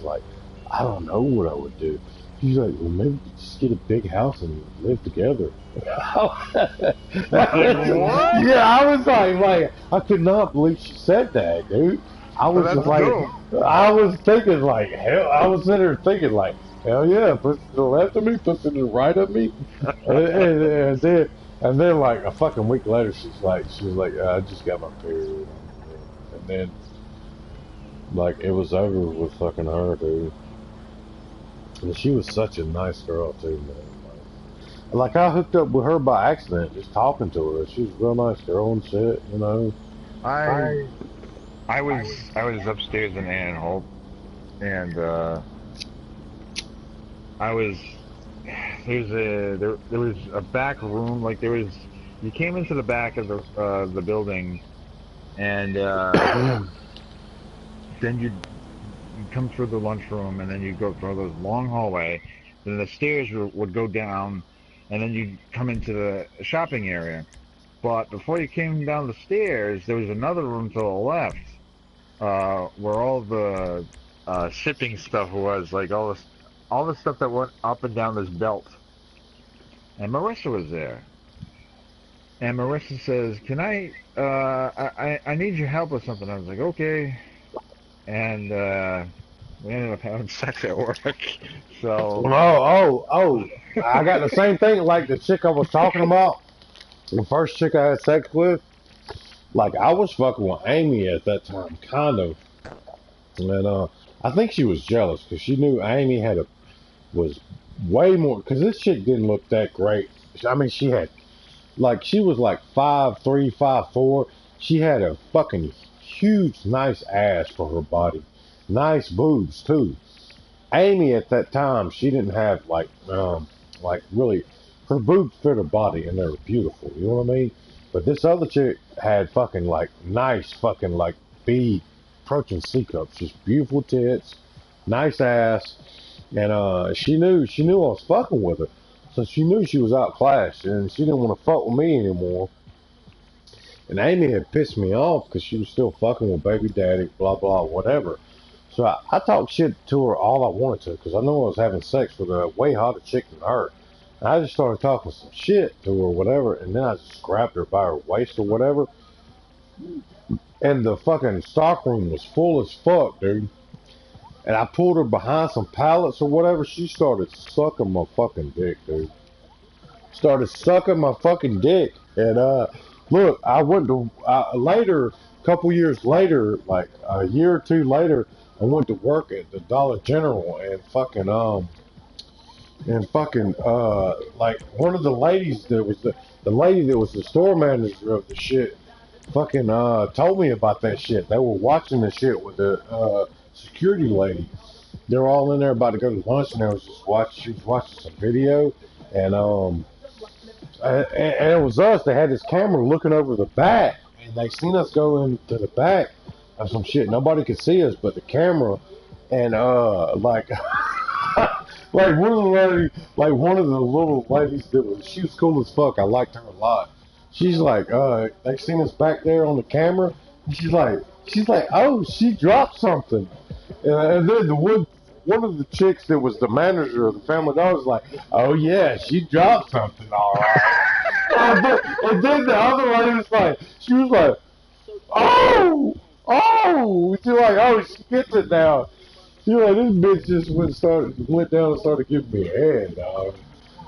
like, I don't know what I would do. She's like, well, maybe we could just get a big house and live together. What? Yeah, I was like, I could not believe she said that, dude. I was just like, I was thinking like, hell, I was sitting there thinking like, hell yeah, puts to the left of me, puts to the right of me, and then like a fucking week later, she was like, I just got my period, and then like it was over with fucking her, dude. And she was such a nice girl too, man. Like I hooked up with her by accident, just talking to her. She was a real nice girl and shit, you know. I was upstairs in Ann Hope, and there was a back room, like you came into the back of the building, and then you'd come through the lunchroom, and then you'd go through this long hallway, then the stairs would go down, and then you'd come into the shopping area. But before you came down the stairs, there was another room to the left, where all the shipping stuff was, like all the stuff that went up and down this belt. And Marissa was there. And Marissa says, "Can I need your help with something." I was like, "Okay." And we ended up having sex at work. So. Oh! I got the same thing. Like the chick I was talking about, the first chick I had sex with. Like I was fucking with Amy at that time, kind of, and I think she was jealous because she knew Amy was way more. Because this chick didn't look that great. I mean, she was like 5'3", 5'4". She had a fucking huge, nice ass for her body, nice boobs too. Amy at that time, she didn't have like really, her boobs fit her body and they were beautiful. You know what I mean? But this other chick had fucking like nice fucking like approaching C cups, just beautiful tits, nice ass, and she knew I was fucking with her, so she knew she was outclassed, and she didn't want to fuck with me anymore. And Amy had pissed me off because she was still fucking with baby daddy, blah blah, whatever. So I talked shit to her all I wanted to because I knew I was having sex with a way hotter chick than her. And I just started talking some shit to her, whatever, and then I just grabbed her by her waist or whatever. And the fucking stockroom was full as fuck, dude. And I pulled her behind some pallets or whatever. She started sucking my fucking dick, dude. Started sucking my fucking dick. And look, I went to later, a couple years later, like a year or two later, I went to work at the Dollar General and like one of the ladies that was the lady that was the store manager of the shit fucking told me about that shit. They were watching the shit with the security lady. They were all in there about to go to lunch, and she was watching some video, and it was us. They had this camera looking over the back, and they seen us go into the back of some shit. Nobody could see us but the camera, and like like one of the little ladies she was cool as fuck. I liked her a lot. She's like, they seen us back there on the camera, and she's like, oh, she dropped something, and then one of the chicks that was the manager of the Family Dollar was like, oh yeah, she dropped something, all right. and then the other lady was like, she was like, oh, she's like, oh, she gets it now. She like, this bitch just went down and started giving me a head, dog.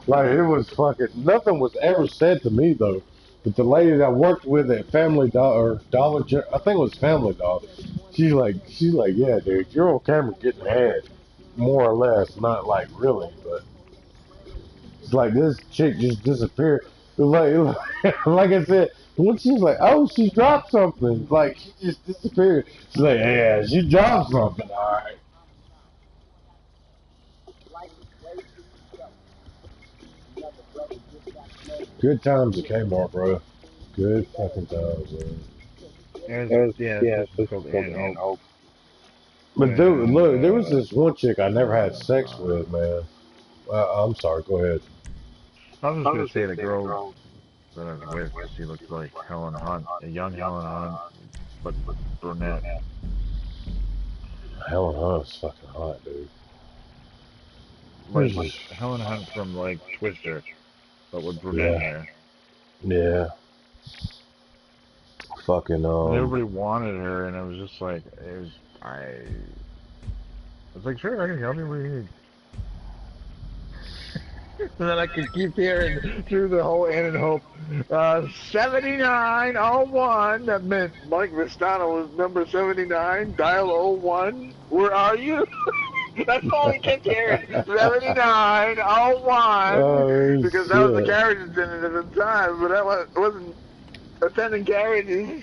Like, it was fucking, nothing was ever said to me though. But the lady that I worked with at Family Dollar, I think it was Family Dollar, she's like, yeah, dude, you're on camera getting head. More or less, not like really, but it's like this chick just disappeared. It was like I said, when she was like, oh, she dropped something, like she just disappeared. She's like, yeah, she dropped something, all right. Good times at Kmart, bro. Good fucking times, man. Yeah, it's called and Hope. But dude, look, there was this one chick I never had sex with, man. I'm sorry, go ahead. I was just gonna say the girl that I was with, she looks like Helen Hunt, a young Helen Hunt, but brunette. Helen Hunt's fucking hot, dude. Like Helen Hunt from like Twister, but with brunette hair. Yeah. Fucking Everybody wanted her, and I was just like, I was like, sure, I can help you. What do you need? And then I could keep hearing through the whole Ann and Hope, 7901. That meant Mike Vistano was number 79. Dial 01. Where are you? That's all he kept hearing. 7901. oh, because that was the carriage attendant at the time, but that wasn't attending carriages.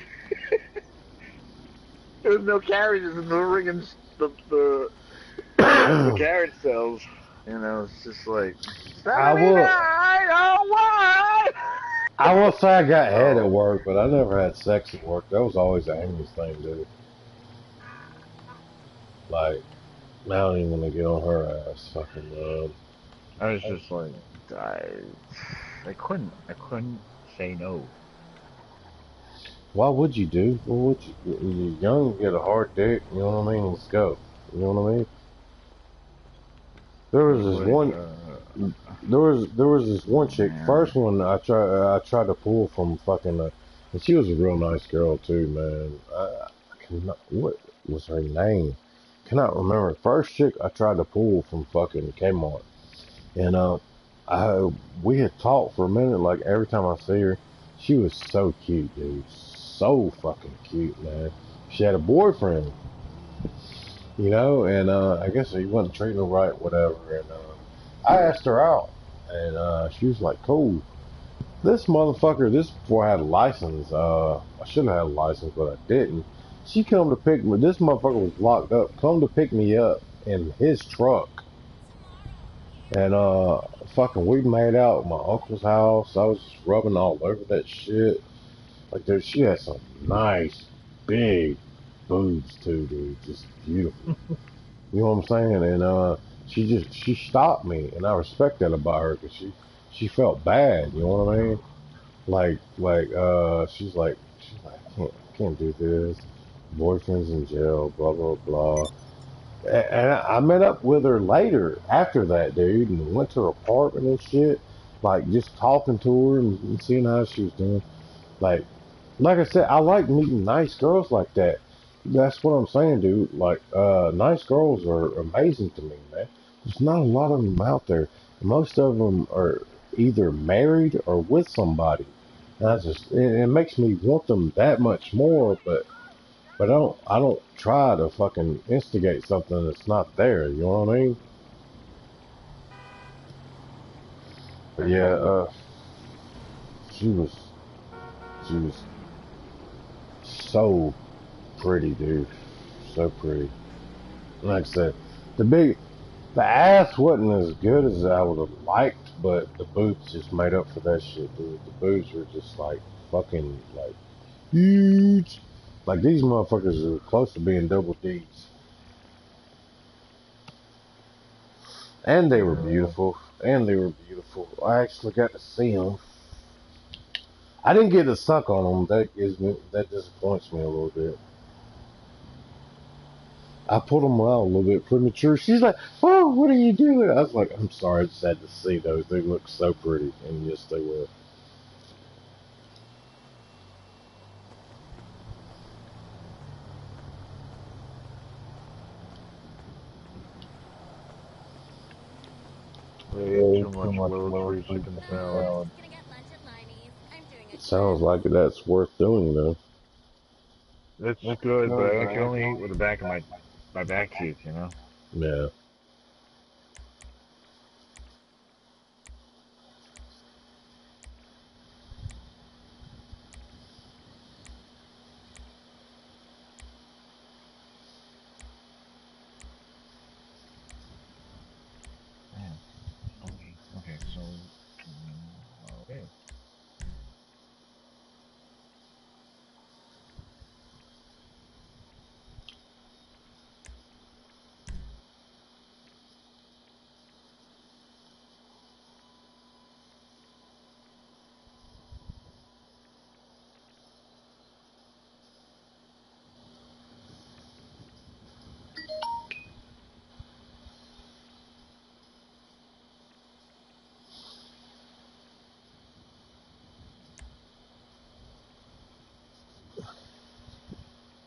There was no carriages in the ringing the carriage cells. You know, it's just like, I will say I got head at work, but I never had sex at work. That was always Amy's thing, dude. Like, I don't even want to get on her ass, fucking I was just like, I couldn't say no. Why would you, dude? What would you? You're young, you get a hard dick. You know what I mean? Let's go. You know what I mean? There was this this one chick. First one I tried to pull from fucking, and she was a real nice girl too, man. I cannot, what was her name? Cannot remember. First chick I tried to pull from fucking Kmart, and we had talked for a minute. Like every time I see her, she was so cute, dude. So fucking cute, man. She had a boyfriend. You know, and I guess he wasn't treating her right, whatever. And I asked her out, and she was like, "Cool." This motherfucker, this before I had a license. I should have had a license, but I didn't. She come to pick me. This motherfucker was locked up. Come to pick me up in his truck, and fucking we made out at my uncle's house. I was just rubbing all over that shit. Like, dude, she had some nice, big boobs too, dude. Just beautiful. You know what I'm saying? And she stopped me, and I respect that about her because she felt bad. You know what I mean? She's like, I can't do this. Boyfriend's in jail, blah blah blah. And I met up with her later after that, dude, and went to her apartment and shit. Like just talking to her and seeing how she was doing. Like, like I said, I like meeting nice girls like that. That's what I'm saying, dude. Like, nice girls are amazing to me, man. There's not a lot of them out there. Most of them are either married or with somebody. And it makes me want them that much more, but I don't try to fucking instigate something that's not there. You know what I mean? But yeah, she was she was so pretty, dude. So pretty. Like I said, the ass wasn't as good as I would have liked, but the boobs just made up for that shit, dude. The boobs were just like fucking like huge. Like these motherfuckers are close to being double D's. And they were beautiful. And they were beautiful. I actually got to see them. I didn't get to suck on them. That disappoints me a little bit. I pulled them out a little bit premature. She's like, "Oh, what are you doing?" I was like, "I'm sorry, I just had to see those. They look so pretty." And yes, they were. Way too much low-tree chicken salad. Gonna get lunch at Liney's. I'm doing a Sounds like that's worth doing, though. It's good, but I can only eat with the back of my back teeth, you know? Yeah. Man, okay, so, okay.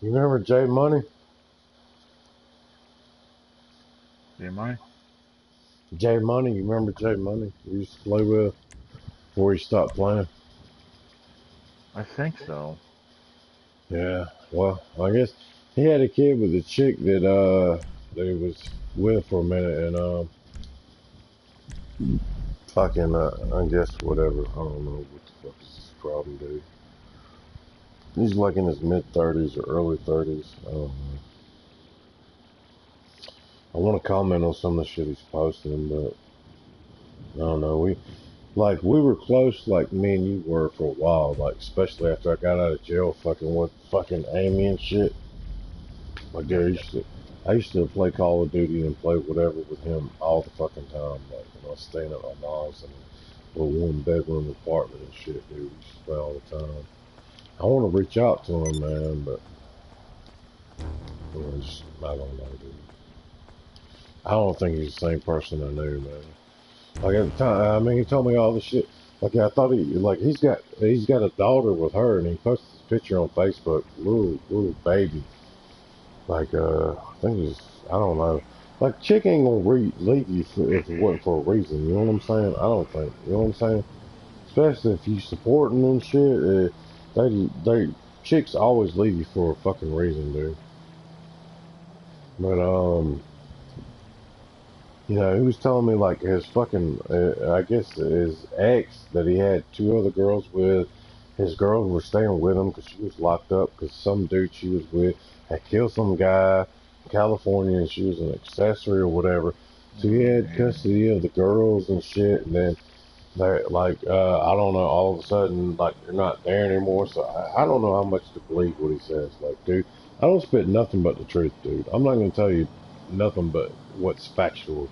You remember Jay Money? Am I? Jay Money. You remember Jay Money? You used to play with before he stopped playing. I think so. Yeah. Well, I guess he had a kid with a chick that he was with for a minute, and fucking I guess whatever. I don't know what the fuck is his problem, dude. He's like in his mid-30s or early 30s. I don't know. I want to comment on some of the shit he's posting, but I don't know. We were close, like me and you were for a while, like especially after I got out of jail, fucking with fucking Amy and shit. Like, dude, I used to play Call of Duty and play whatever with him all the fucking time. Like, when I was staying at my mom's in a little one-bedroom apartment and shit, dude. We used to play all the time. I want to reach out to him, man, but I don't know, dude. I don't think he's the same person I knew, man. Like at the time, I mean, he told me all this shit. Like I thought he's got a daughter with her, and he posted this picture on Facebook, little baby. Like I think I don't know. Like chick ain't gonna leave you if it wasn't for a reason. You know what I'm saying? I don't think. You know what I'm saying? Especially if you supporting them shit. They chicks always leave you for a fucking reason, dude. But you know, he was telling me like his fucking, I guess his ex that he had two other girls with, his girls were staying with him because she was locked up because some dude she was with had killed some guy in California and she was an accessory or whatever. So he had custody of the girls and shit, and then they're like, I don't know, all of a sudden, like they're not there anymore. So I don't know how much to believe what he says. Like, dude, I don't spit nothing but the truth, dude. I'm not gonna tell you nothing but what's factual.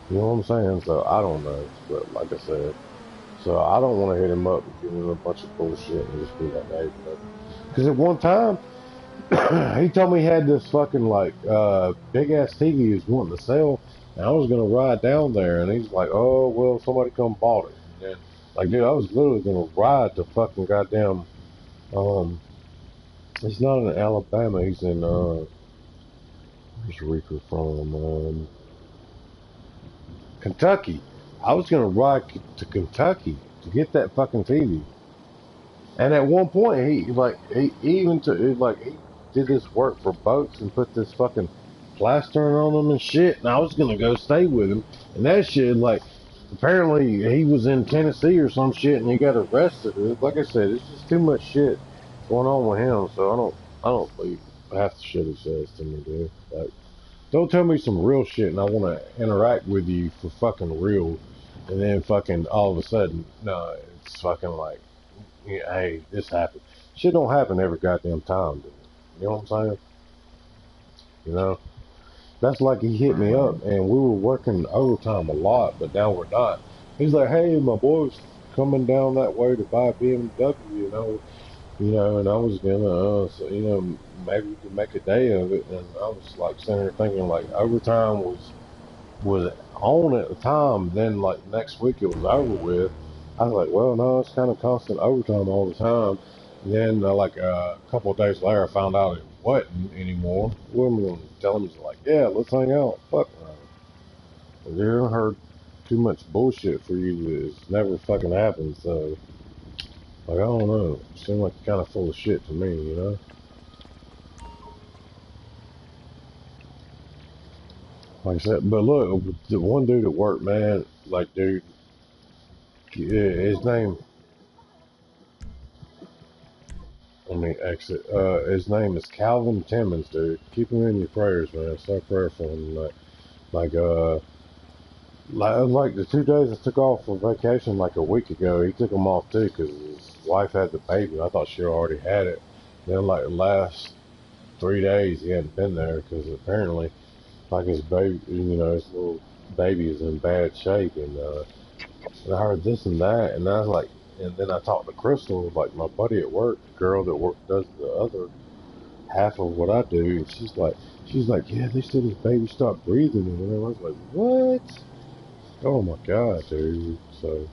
You know what I'm saying? So I don't know, but like I said, so I don't want to hit him up and give him a bunch of bullshit and just be like, hey, because at one time he told me he had this fucking like big ass TV he was wanting to sell, and I was gonna ride down there, and he's like, oh well, somebody come bought it. And then, like, dude, I was literally gonna ride to fucking goddamn he's not in Alabama, he's in where's Reaper from? Kentucky. I was gonna ride to Kentucky to get that fucking TV. And at one point, he even took like he did this work for boats and put this fucking plaster on them and shit. And I was gonna go stay with him, and that shit like apparently he was in Tennessee or some shit and he got arrested. Like I said, it's just too much shit going on with him. So I don't believe half the shit he says to me, dude. Like, don't tell me some real shit and I want to interact with you for fucking real, and then fucking all of a sudden, no, it's fucking like. Yeah, hey, this happened. Shit don't happen every goddamn time, dude. You know what I'm saying? You know? That's like he hit me up and we were working overtime a lot, but now we're not. He's like, hey, my boy's coming down that way to buy a BMW, and I was gonna, so, maybe we could make a day of it. And I was like sitting there thinking like overtime was on at the time. Then like next week it was over with. I was like, well, no, it's kind of constant overtime all the time. And then like a couple of days later, I found out it wasn't anymore. What am I going to tell him? He's like, yeah, let's hang out. Fuck no. I heard too much bullshit for you to it's never fucking happened. So like I don't know. It seemed like kind of full of shit to me, you know. Like I said, but look, the one dude at work, man, like, dude, his name, let me exit. His name is Calvin Timmons, dude. Keep him in your prayers, man. Say a prayer for him. Like the 2 days I took off for vacation like a week ago, he took them off too because his wife had the baby. I thought she already had it. Then like the last 3 days he hadn't been there because apparently like his baby, his little baby is in bad shape, and I heard this and that, and I was like, and then I talked to Crystal, like my buddy at work, the girl that does the other half of what I do, and she's like, yeah, they said his baby stopped breathing, and whatever. I was like, what? Oh my god, dude. So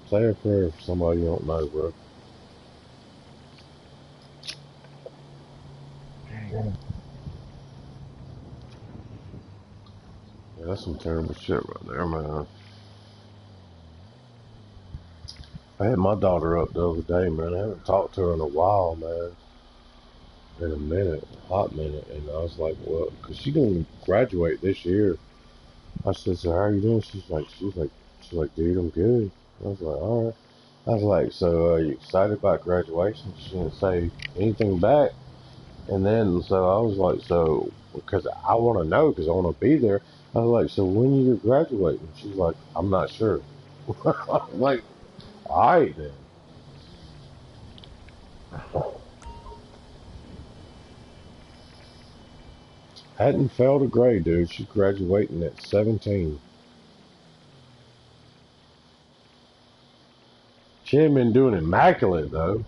say a prayer for somebody you don't know, bro. Dang. Yeah, that's some terrible shit right there, man. I had my daughter up the other day, man. I haven't talked to her in a while, man. In a minute, a hot minute. And I was like, well, because she's going to graduate this year. I said, so how are you doing? She's like, dude, I'm good. I was like, all right. I was like, so are you excited about graduation? She didn't say anything back. And then, so I was like, so, because I want to know, because I want to be there. I was like, so when are you graduating? She's like, I'm not sure. I'm like, all right then. Hadn't failed a grade, dude. She's graduating at 17. She ain't been doing immaculate, though.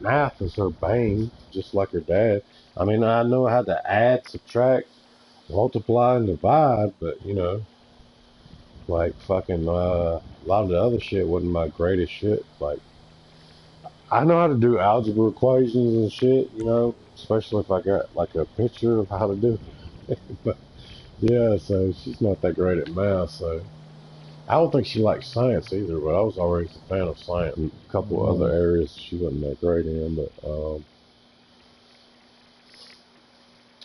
Math is her bane, just like her dad. I mean, I know how to add, subtract, multiply, and divide, but, like fucking, a lot of the other shit wasn't my greatest shit. Like, I know how to do algebra equations and shit, especially if I got, like, a picture of how to do it. But, yeah, so she's not that great at math, so. I don't think she likes science either, but I was always a fan of science. And a couple of other areas she wasn't that great in,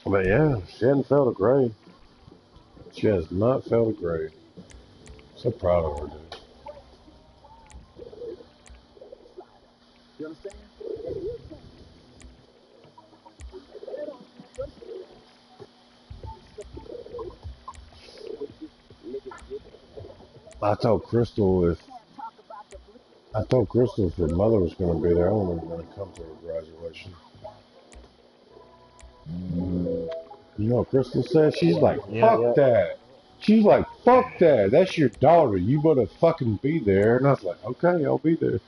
but yeah, she hadn't failed a grade. She has not failed a grade. So proud of her, dude. I told Crystal if her mother was going to be there, I wasn't going to come to her graduation. You know what Crystal said? She's like, Yeah. fuck that. She's like, fuck that. That's your daughter. You better fucking be there. And I was like, okay, I'll be there.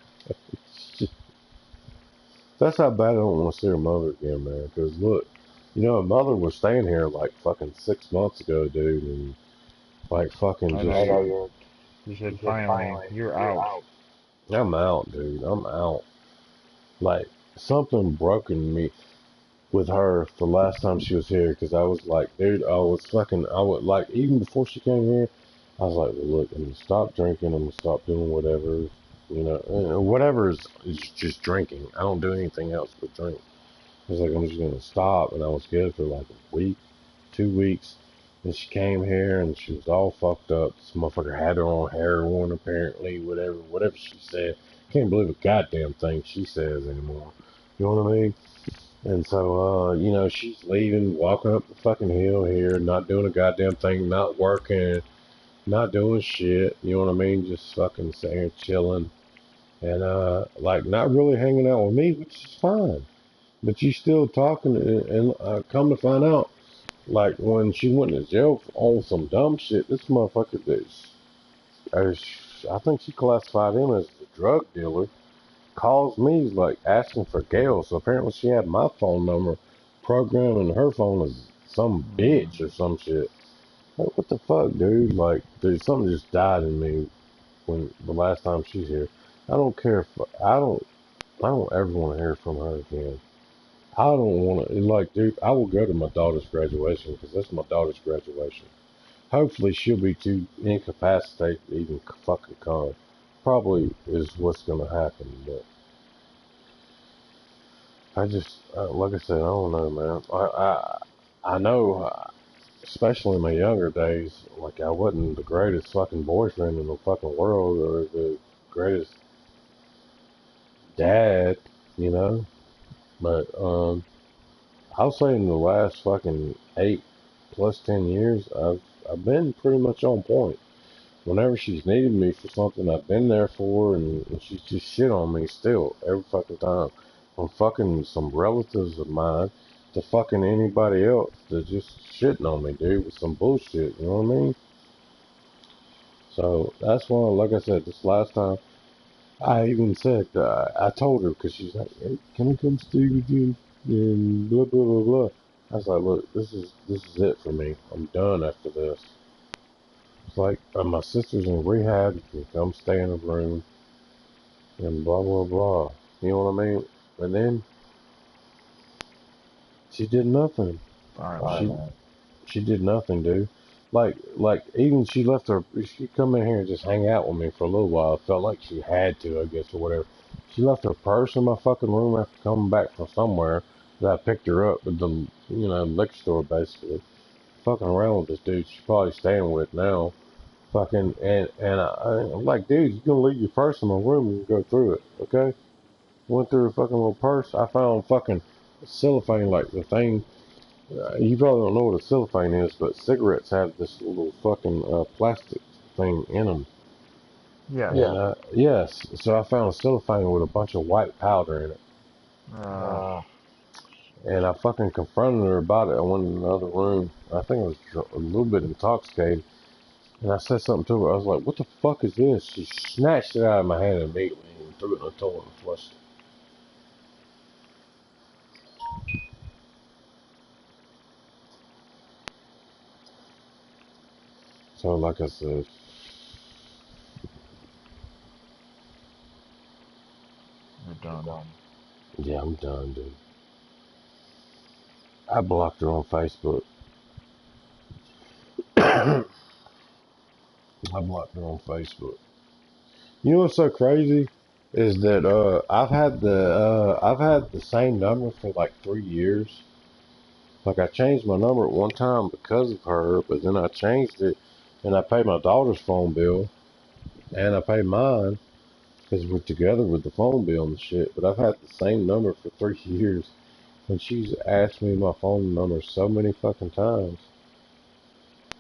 That's how bad I don't want to see her mother again, man. Because look, you know, her mother was staying here like fucking 6 months ago, dude. And like fucking I just, know you said finally, you're out. I'm out, dude. I'm out. Like, something broke in me with her the last time she was here because I was like, dude, I would like, even before she came here, I was like, well, look, I'm gonna stop drinking, I'm gonna stop doing whatever, whatever is just drinking. I don't do anything else but drink. I was like, I'm just gonna stop, and I was good for like a week, 2 weeks. And she came here and she was all fucked up. This motherfucker had her on heroin, apparently, whatever she said. Can't believe a goddamn thing she says anymore. You know what I mean? And so, she's leaving, walking up the fucking hill here, not doing a goddamn thing, not working, not doing shit. You know what I mean? Just fucking sitting here chilling. And, like, not really hanging out with me, which is fine. But you still talking, and come to find out, like, when she went to jail on some dumb shit, this motherfucker, I think she classified him as the drug dealer, calls me like asking for Gail. So apparently she had my phone number programmed in her phone as some bitch or some shit. Like, what the fuck, dude? Like, dude, something just died in me when the last time she's here. I don't care if I don't ever want to hear from her again. I don't want to, like, dude, I will go to my daughter's graduation because that's my daughter's graduation. Hopefully she'll be too incapacitated to even fucking come. Probably is what's going to happen, but I just, like I said, I don't know, man. I know, especially in my younger days, like I wasn't the greatest fucking boyfriend in the fucking world or the greatest dad, you know. But I'll say in the last fucking 8 plus 10 years, I've been pretty much on point. Whenever she's needed me for something, I've been there for her, and she's just shit on me still every fucking time. From fucking some relatives of mine to fucking anybody else that's just shitting on me, dude, with some bullshit. You know what I mean? So that's why, like I said, this last time, I even said, I told her because she's like, hey, can I come stay with you? And blah blah blah blah. I was like, look, this is it for me. I'm done after this. It's like my sister's in rehab. You can come stay in a room and blah blah blah. You know what I mean? And then she did nothing. Finally. She did nothing, dude. Like even she left her. She come in here and just hang out with me for a little while. It felt like she had to, I guess, or whatever. She left her purse in my fucking room after coming back from somewhere that I picked her up at the liquor store basically. Fucking around with this dude. She's probably staying with now. Fucking I'm like, dude, you gonna leave your purse in my room and go through it, okay? Went through a fucking little purse. I found fucking cellophane, like the thing. You probably don't know what a cellophane is, but cigarettes have this little fucking plastic thing in them. Yeah. And, yes, so I found a cellophane with a bunch of white powder in it. And I fucking confronted her about it. I went in another room. I think I was a little bit intoxicated. And I said something to her. I was like, what the fuck is this? She snatched it out of my hand immediately and threw it in the toilet and flushed it. So, like I said, You're done. yeah, I'm done, dude. I blocked her on Facebook. I blocked her on Facebook. You know what's so crazy is that I've had the same number for like 3 years. Like I changed my number at one time because of her, but then I changed it and I paid my daughter's phone bill and I paid mine because we're together with the phone bill and shit. But I've had the same number for 3 years, and she's asked me my phone number so many fucking times,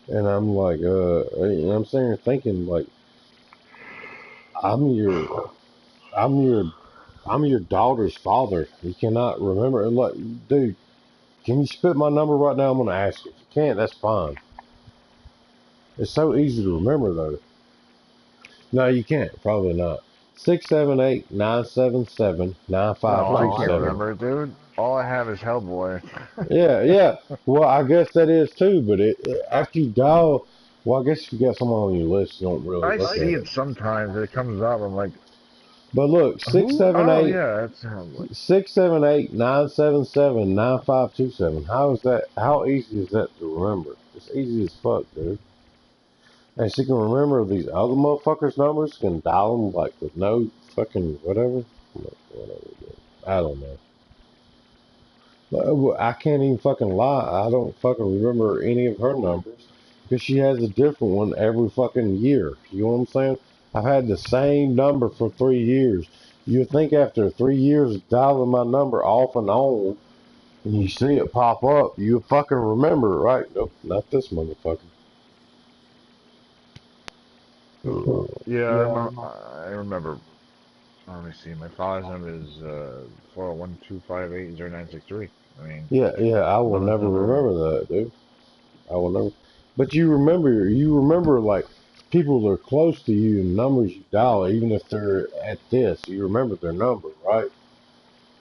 and I'm like, and I'm sitting here thinking like, I'm your, I'm your, I'm your daughter's father. You cannot remember. And like, dude, Can you spit my number right now? I'm gonna ask you. If you can't, that's fine. It's so easy to remember though. No, you can't. Probably not. 678-977-9527. No, I can't remember it, dude. All I have is Hellboy. Yeah. Well, I guess that is too. But after you dial, well, I guess if you got someone on your list, you don't really I look see at it sometimes. It comes up. I'm like, But look, who? Oh, yeah, that's Hellboy. 678-977-9527. How is that? How easy is that to remember? It's easy as fuck, dude. And she can remember these other motherfuckers' numbers, can dial them like with no fucking whatever. Whatever, dude. I don't know. But I can't even fucking lie. I don't fucking remember any of her numbers because she has a different one every fucking year. You know what I'm saying? I've had the same number for 3 years. You'd think after 3 years of dialing my number off and on, and you see it pop up, you fucking remember it, right? Nope, not this motherfucker. Yeah, I remember. Let me see. My father's number is 401-258-0963. I mean, Yeah, I will never remember that, dude. I will never. But you remember like people that are close to you and numbers you dial, even if they're at this, you remember their number, right?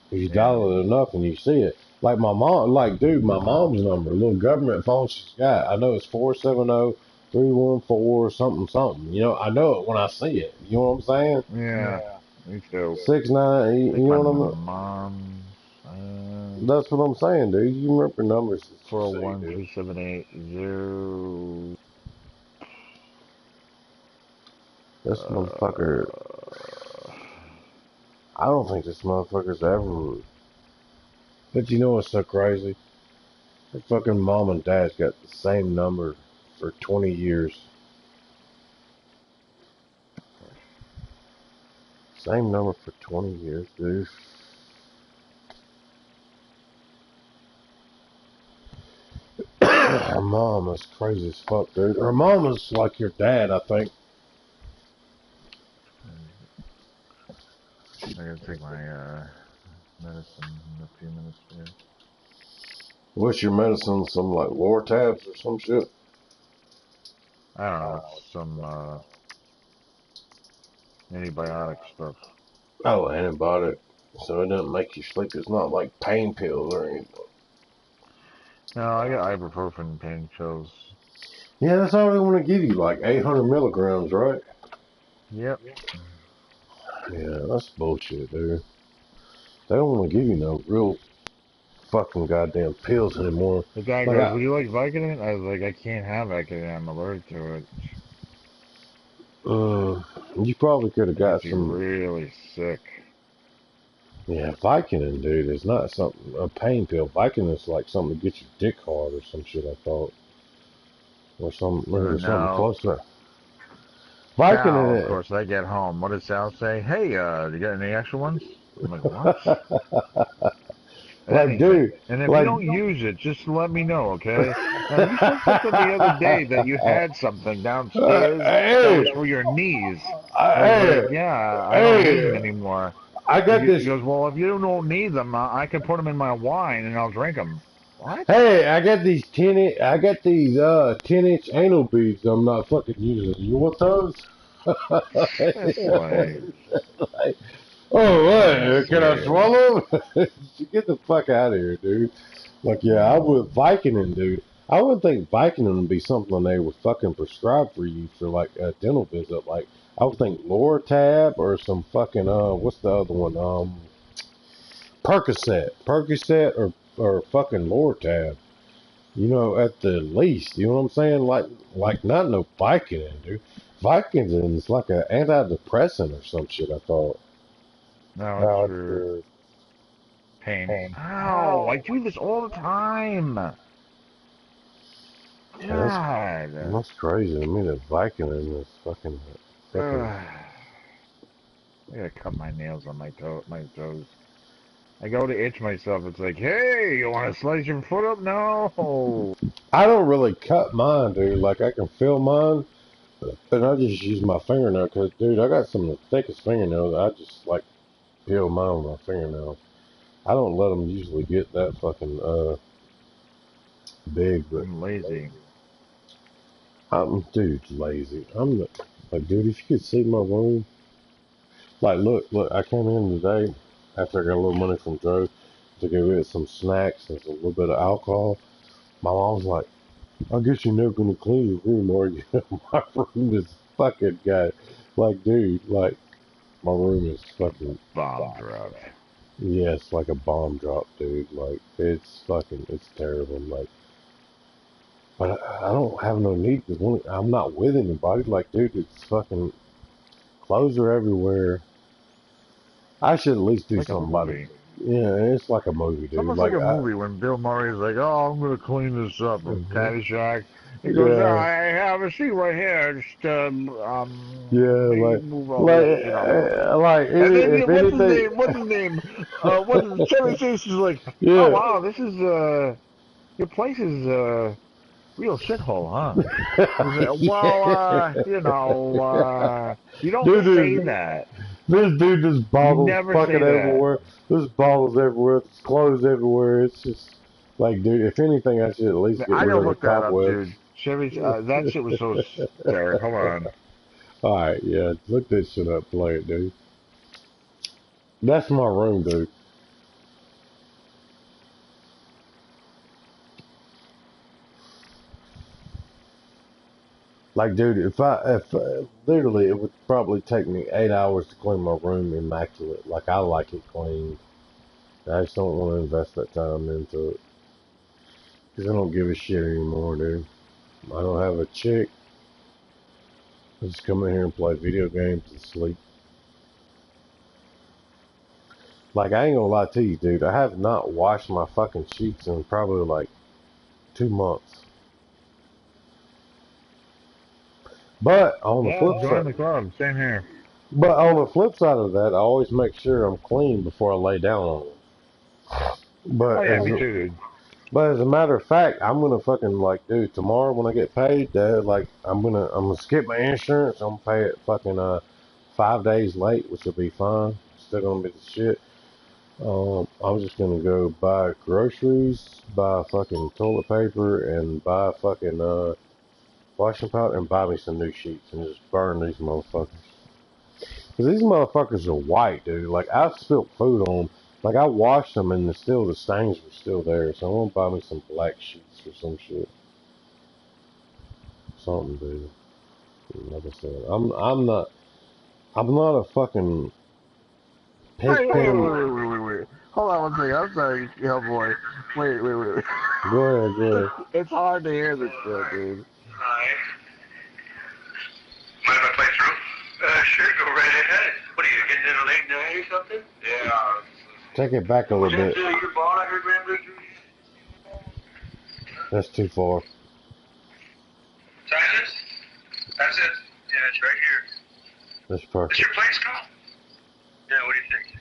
Because you dial it enough and you see it. Like my mom, like dude, my mom's number, a little government phone she's got. I know it's 470-314 something something. You know, I know it when I see it. You know what I'm saying? yeah, me too. 69. You know what I'm? Mom. That's what I'm saying, dude. You remember numbers. 401-378-0. This motherfucker. I don't think this motherfucker's ever. But you know what's so crazy? Her fucking mom and dad's got the same number for 20 years. Same number for 20 years, dude. Her mom is crazy as fuck, dude. Her mom is like your dad, I think. I gotta take my medicine in a few minutes here. What's your medicine? Some like lower tabs or some shit? I don't know. It's some antibiotic stuff. Oh, antibiotic. So it doesn't make you sleep. It's not like pain pills or anything. No, I got ibuprofen pain pills. Yeah, that's all they want to give you, like 800 milligrams, right? Yep. Yeah, that's bullshit, dude. They don't want to give you no real fucking goddamn pills anymore. The guy Like goes, would you like Vicodin? I was like, I can't have Vicodin. I'm allergic to it. you probably could have got some. Really sick. Yeah, Vicodin, dude, is not something a pain pill. Vicodin is like something to get your dick hard or some shit. I thought, or something close to that. Vicodin. Now, of course, I get home. What does Sal say? Hey, you got any extra ones? I'm like, what? Like, dude. And if like, you don't use it, just let me know, okay? Now, you said something the other day that you had something downstairs that was for your knees. I was like, yeah, I don't need them anymore. I got this. He goes, well, if you don't need them, I can put them in my wine and I'll drink them. What? Hey, I got these 10-inch anal beads I'm not fucking using. You want those? Like, oh, what? Can I swallow them? Get the fuck out of here, dude. Like, yeah, I would Vicodin, dude. I would think Vicodin would be something they would fucking prescribe for you for like a dental visit. Like, I would think Lortab or some fucking what's the other one? Percocet or fucking Lortab. You know, at the least, you know what I'm saying? Like not no Vicodin, dude. Vicodin is like an antidepressant or some shit. I thought. No, it's for pain. Ow! I do this all the time. God. That's crazy to me that Vicodin is fucking. I gotta cut my nails on my toes. I go to itch myself. It's like, hey, you want to slice your foot up? No. I don't really cut mine, dude. Like, I can feel mine, and I just use my fingernail. Because, dude, I got some of the thickest fingernails. I just, like, peel mine with my fingernails. I don't let them usually get that fucking, big, but I'm lazy. I'm dude lazy. I'm the, like, dude, if you could see my room, like, look, I came in today after I got a little money from Joe to go get some snacks and some little bit of alcohol. My mom's like, I guess you're never gonna clean your room, are you? My room is fucking got, like, dude, like, my room is fucking, Bomb dropped. yeah, it's like a bomb drop, dude. Like, it's fucking, it's terrible. Like, but I don't have no need to. I'm not with anybody. Like, dude, it's fucking clothes are everywhere. I should at least do Like a something about it. movie. Yeah, it's like a movie, It's dude. almost like Like, a movie when Bill Murray's like, "Oh, I'm gonna clean this up," from Caddyshack. He goes, "Oh, yeah, I have a seat right here. Just yeah, let me like, move all this shit out of the way." like, And then if what's his anything, name? What's his name? What's his Chevy Chase is like, "Oh yeah. wow, this is your place is real shithole, huh?" He's like, "Well, Yeah. you don't say Dude, that. this dude, there's You bottles never fucking say that." everywhere. There's bottles everywhere. There's clothes everywhere. It's just like, dude, if anything, I should at least get I rid gotta of the look that up, cobwebs. dude. Chevy, that shit was so hysterical. Hold on. All right, yeah, look this shit up, play it, dude. That's my room, dude. Like, dude, if literally, it would probably take me 8 hours to clean my room immaculate. Like, I like it clean. I just don't want to invest that time into it because I don't give a shit anymore, dude. I don't have a chick. I just come in here and play video games and sleep. Like, I ain't gonna lie to you, dude. I have not washed my fucking sheets in probably like 2 months. But on the Yeah, flip join side, the club. Same here. but on the flip side of that, I always make sure I'm clean before I lay down on them. Oh But yeah, as me a, too, dude. but as a matter of fact, I'm gonna fucking like, dude, tomorrow when I get paid, like I'm gonna skip my insurance. I'm gonna pay it fucking 5 days late, which will be fine. Still gonna be the shit. I'm just gonna go buy groceries, buy fucking toilet paper, and buy fucking washing powder, and buy me some new sheets, and just burn these motherfuckers. Cause these motherfuckers are white, dude. Like, I've spilt food on them. Like, I washed them, and the stains were still there. So I'm gonna buy me some black sheets or some shit, something, dude. Like I said, I'm not a fucking Wait, pig wait, wait, pen. wait, wait, wait, wait. Hold on one second. I'm sorry, Hellboy. Wait. Go ahead, go ahead. It's hard to hear this shit, dude. Hi. Mind if I play through? Sure, go right ahead. What are you, getting in a late night or something? Yeah. Take it back a little bit. Your ball I heard ran through? That's too far. Silence? That's it. Yeah, it's right here. That's Is perfect. your place called? Yeah, what do you think?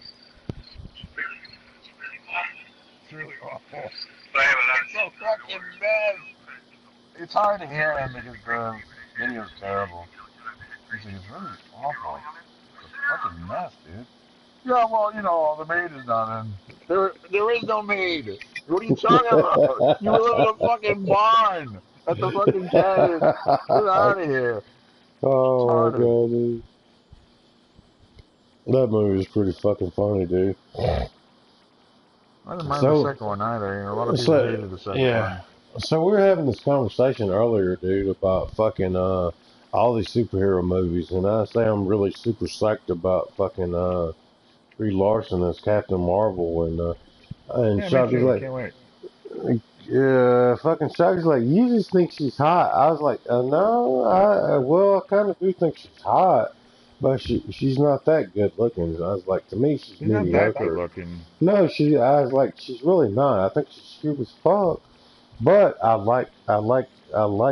It's really awful. But I have a lot of It's so fucking bad. It's hard to hear him because the video's terrible. It's really awful. It's a fucking mess, dude. Yeah, well, the maid is not in. There is no maid. What are you talking about? You live in a fucking barn at the fucking cabin. Get out of here. Oh my Retarded. god, dude. That movie is pretty fucking funny, dude. I didn't mind the So, second one either. A lot of people so hated the second yeah. one. So we were having this conversation earlier, dude, about fucking all these superhero movies, and I say I'm really super psyched about fucking Brie Larson as Captain Marvel, and Yeah, me Shocky's too. like, Can't wait. yeah, fucking Shocky's like, you just think she's hot. I was like, no, I kind of do think she's hot, but she's not that good looking. I was like, to me, she's He's not that good mediocre. looking. No, I was like, she's really not. I think she's cute as fuck. But I like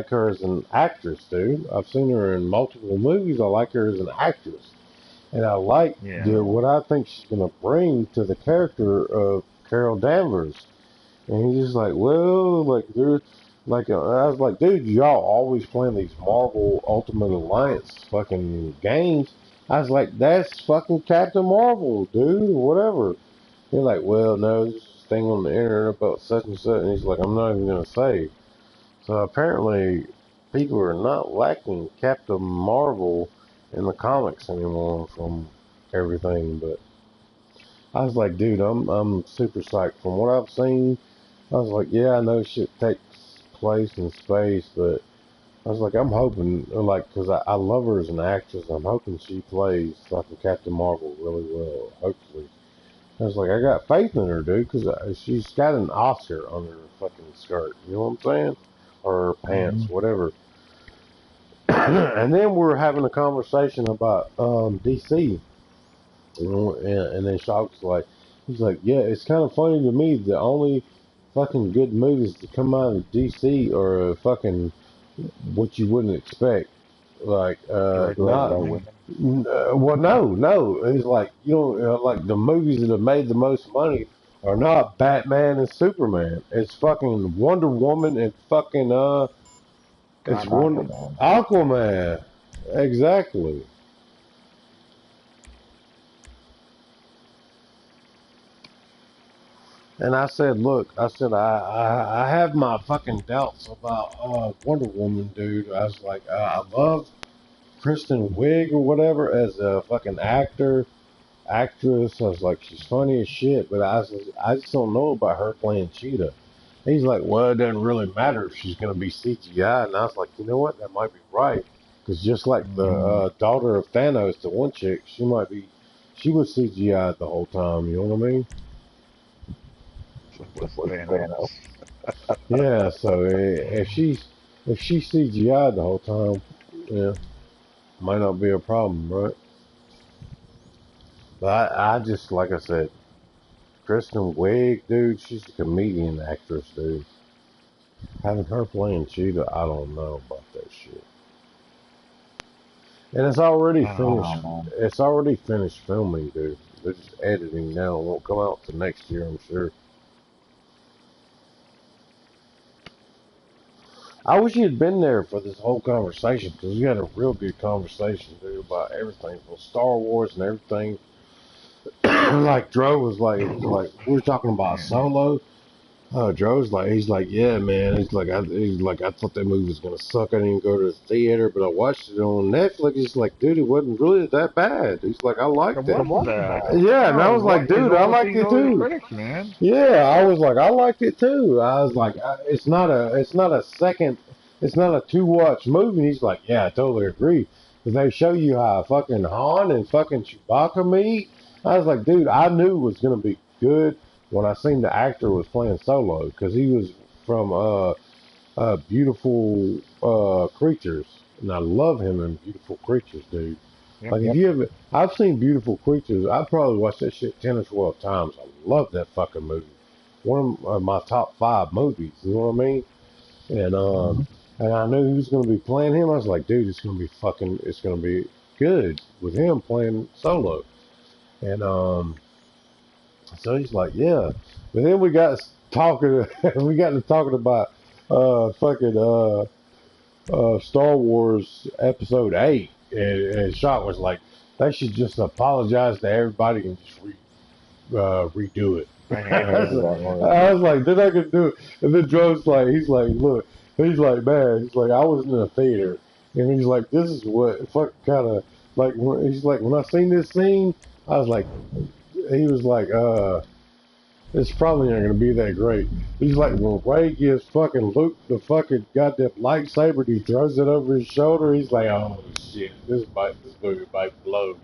her as an actress, dude. I've seen her in multiple movies. I like her as an actress, and I like Yeah. what I think she's gonna bring to the character of Carol Danvers. And he's just like, well, like there's like I was like, dude, y'all always playing these Marvel Ultimate Alliance fucking games. I was like, that's fucking Captain Marvel, dude, or whatever. He's like, well, no, there's this thing on the internet about such and such. And he's like, I'm not even going to say. So apparently, people are not liking Captain Marvel in the comics anymore from everything. But I was like, dude, I'm super psyched. From what I've seen, I was like, yeah, I know shit takes place in space, but I was like, I'm hoping, like, because I love her as an actress. I'm hoping she plays fucking Captain Marvel really well. Hopefully. I was like, I got faith in her, dude, because she's got an Oscar on her fucking skirt. You know what I'm saying? Or her pants, whatever. And then we're having a conversation about DC. You know, and then Shock's like, he's like, yeah, it's kind of funny to me. The only fucking good movies that come out of DC are fucking what you wouldn't expect. Like, not. Well, no. It's like, you know, like the movies that have made the most money are not Batman and Superman. It's fucking Wonder Woman and fucking, it's Aquaman. Exactly. And I said, look, I have my fucking doubts about Wonder Woman, dude. I was like, I love Kristen Wiig or whatever as a fucking actress. I was like, she's funny as shit, but I just don't know about her playing Cheetah. He's like, well, it doesn't really matter if she's going to be CGI. And I was like, you know what? That might be right. Because just like the daughter of Thanos, the one chick, she was CGI the whole time. You know what I mean? Yeah, so if she's CGI the whole time, yeah, might not be a problem, right? But I just, like I said, Kristen Wiig, dude, she's a comedian actress, dude. Having her playing Cheetah, I don't know about that shit. And it's already finished. It's already finished filming, dude. They're just editing now. It won't come out till next year, I'm sure. I wish you had been there for this whole conversation because we had a real good conversation, dude, about everything from Star Wars and everything. Like Dro was like we were talking about Solo. Dro's like, he's like, yeah, man. He's like, I thought that movie was gonna suck. I didn't even go to the theater, but I watched it on Netflix. He's like, dude, it wasn't really that bad. He's like, I liked it. Yeah, and I was like, dude, I liked it too. Critics, man. Yeah, I was like, I liked it too. I was like, it's not a two-watch movie. He's like, yeah, I totally agree. Because they show you how fucking Han and fucking Chewbacca meet. I was like, dude, I knew it was gonna be good when I seen the actor was playing Solo, because he was from Beautiful Creatures, and I love him in Beautiful Creatures, dude. Yep, like, if you ever, I've seen Beautiful Creatures. I've probably watched that shit 10 or 12 times. I love that fucking movie. One of my top 5 movies. You know what I mean? And and I knew he was going to be playing him. I was like, dude, it's going to be good with him playing Solo. And so he's like, yeah. But then we got talking. We got to talking about Star Wars Episode 8, and Shock was like, they should just apologize to everybody and just redo it. I was like, they're not gonna do it. And then Joe's like, he's like, look, he's like, man, he's like, I was in a theater, and he's like, this is what fuck kind of like. He's like, when I seen this scene, I was like, he was like, it's probably not gonna be that great. He's like, when Ray gives fucking Luke the fucking goddamn lightsaber, and he throws it over his shoulder. He's like, oh shit, this movie might blow.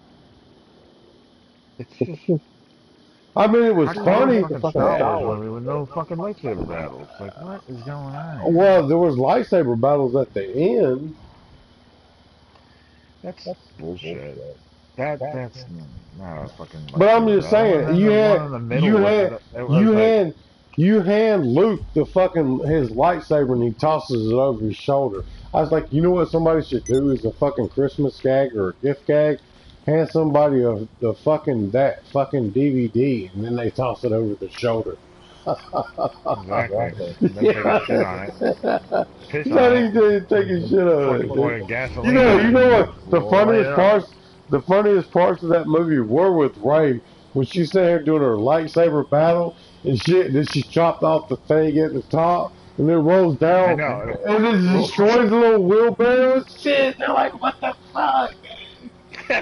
I mean, it was funny. Star Wars with no fucking lightsaber battles. Like, what is going on? Well, there was lightsaber battles at the end. That's bullshit. That's not a fucking. But I'm just saying, you hand Luke the fucking his lightsaber and he tosses it over his shoulder. I was like, you know what somebody should do is a fucking Christmas gag or a gift gag. Hand somebody that fucking DVD and then they toss it over the shoulder. Exactly. Not even taking shit on it. You know what? The funniest parts of that movie were with Ray when she's sitting here doing her lightsaber battle and shit. And then she chopped off the thing at the top. and it rolls I down, know. and it destroys the little wheelbarrow and shit. They're like, what the fuck?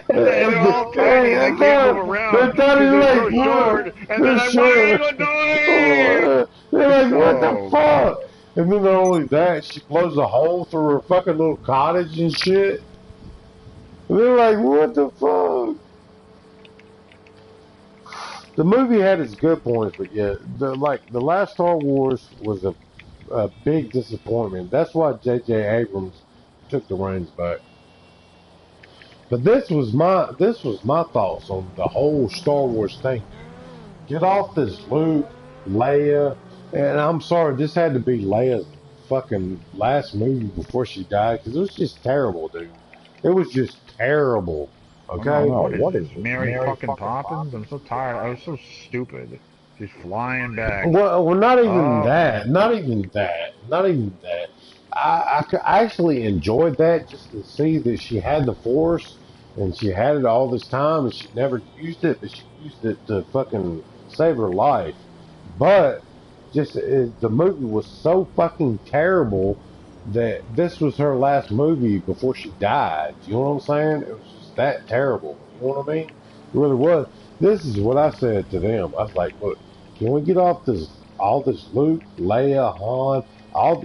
They're all tiny. They can't move around They're tiny, because they're like, so what? short. And they're They're like, "Why are short. you annoying?" They're like, what the Oh, fuck? And then not only that, she blows a hole through her fucking little cottage and shit. And they're like, what the fuck? The movie had its good points, but yeah, the last Star Wars was a big disappointment. That's why J.J. Abrams took the reins back. But this was my thoughts on the whole Star Wars thing. Get off this Luke, Leia, and I'm sorry, this had to be Leia's fucking last movie before she died because it was just terrible, dude. It was just terrible. oh no, Okay. what is this? Mary fucking Poppins? I'm so tired. I was so stupid. She's flying back. Well, not even Oh, that. Not even that. Not even that. I actually enjoyed that just to see that she had the Force and she had it all this time and she never used it, but she used it to fucking save her life. But the movie was so fucking terrible that this was her last movie before she died. You know what I'm saying? It was just that terrible. You know what I mean? It really was. This is what I said to them. I was like, look, can we get off all this Luke, Leia, Han,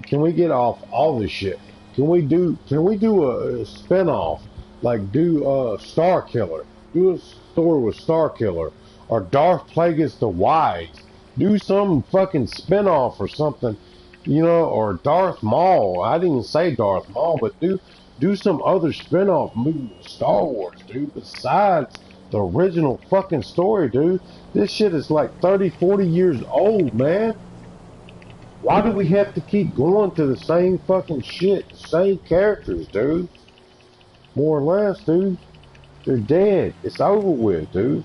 can we get off all this shit? Can we do a spinoff? Like do Star Killer. Do a story with Star Killer. Or Darth Plagueis the Wise. Do some fucking spinoff or something, or Darth Maul. I didn't even say Darth Maul, but do some other spinoff movie with Star Wars, dude, besides the original fucking story, dude. This shit is like 30, 40 years old, man. Why do we have to keep going to the same fucking shit, the same characters, dude? More or less, dude. They're dead. It's over with, dude.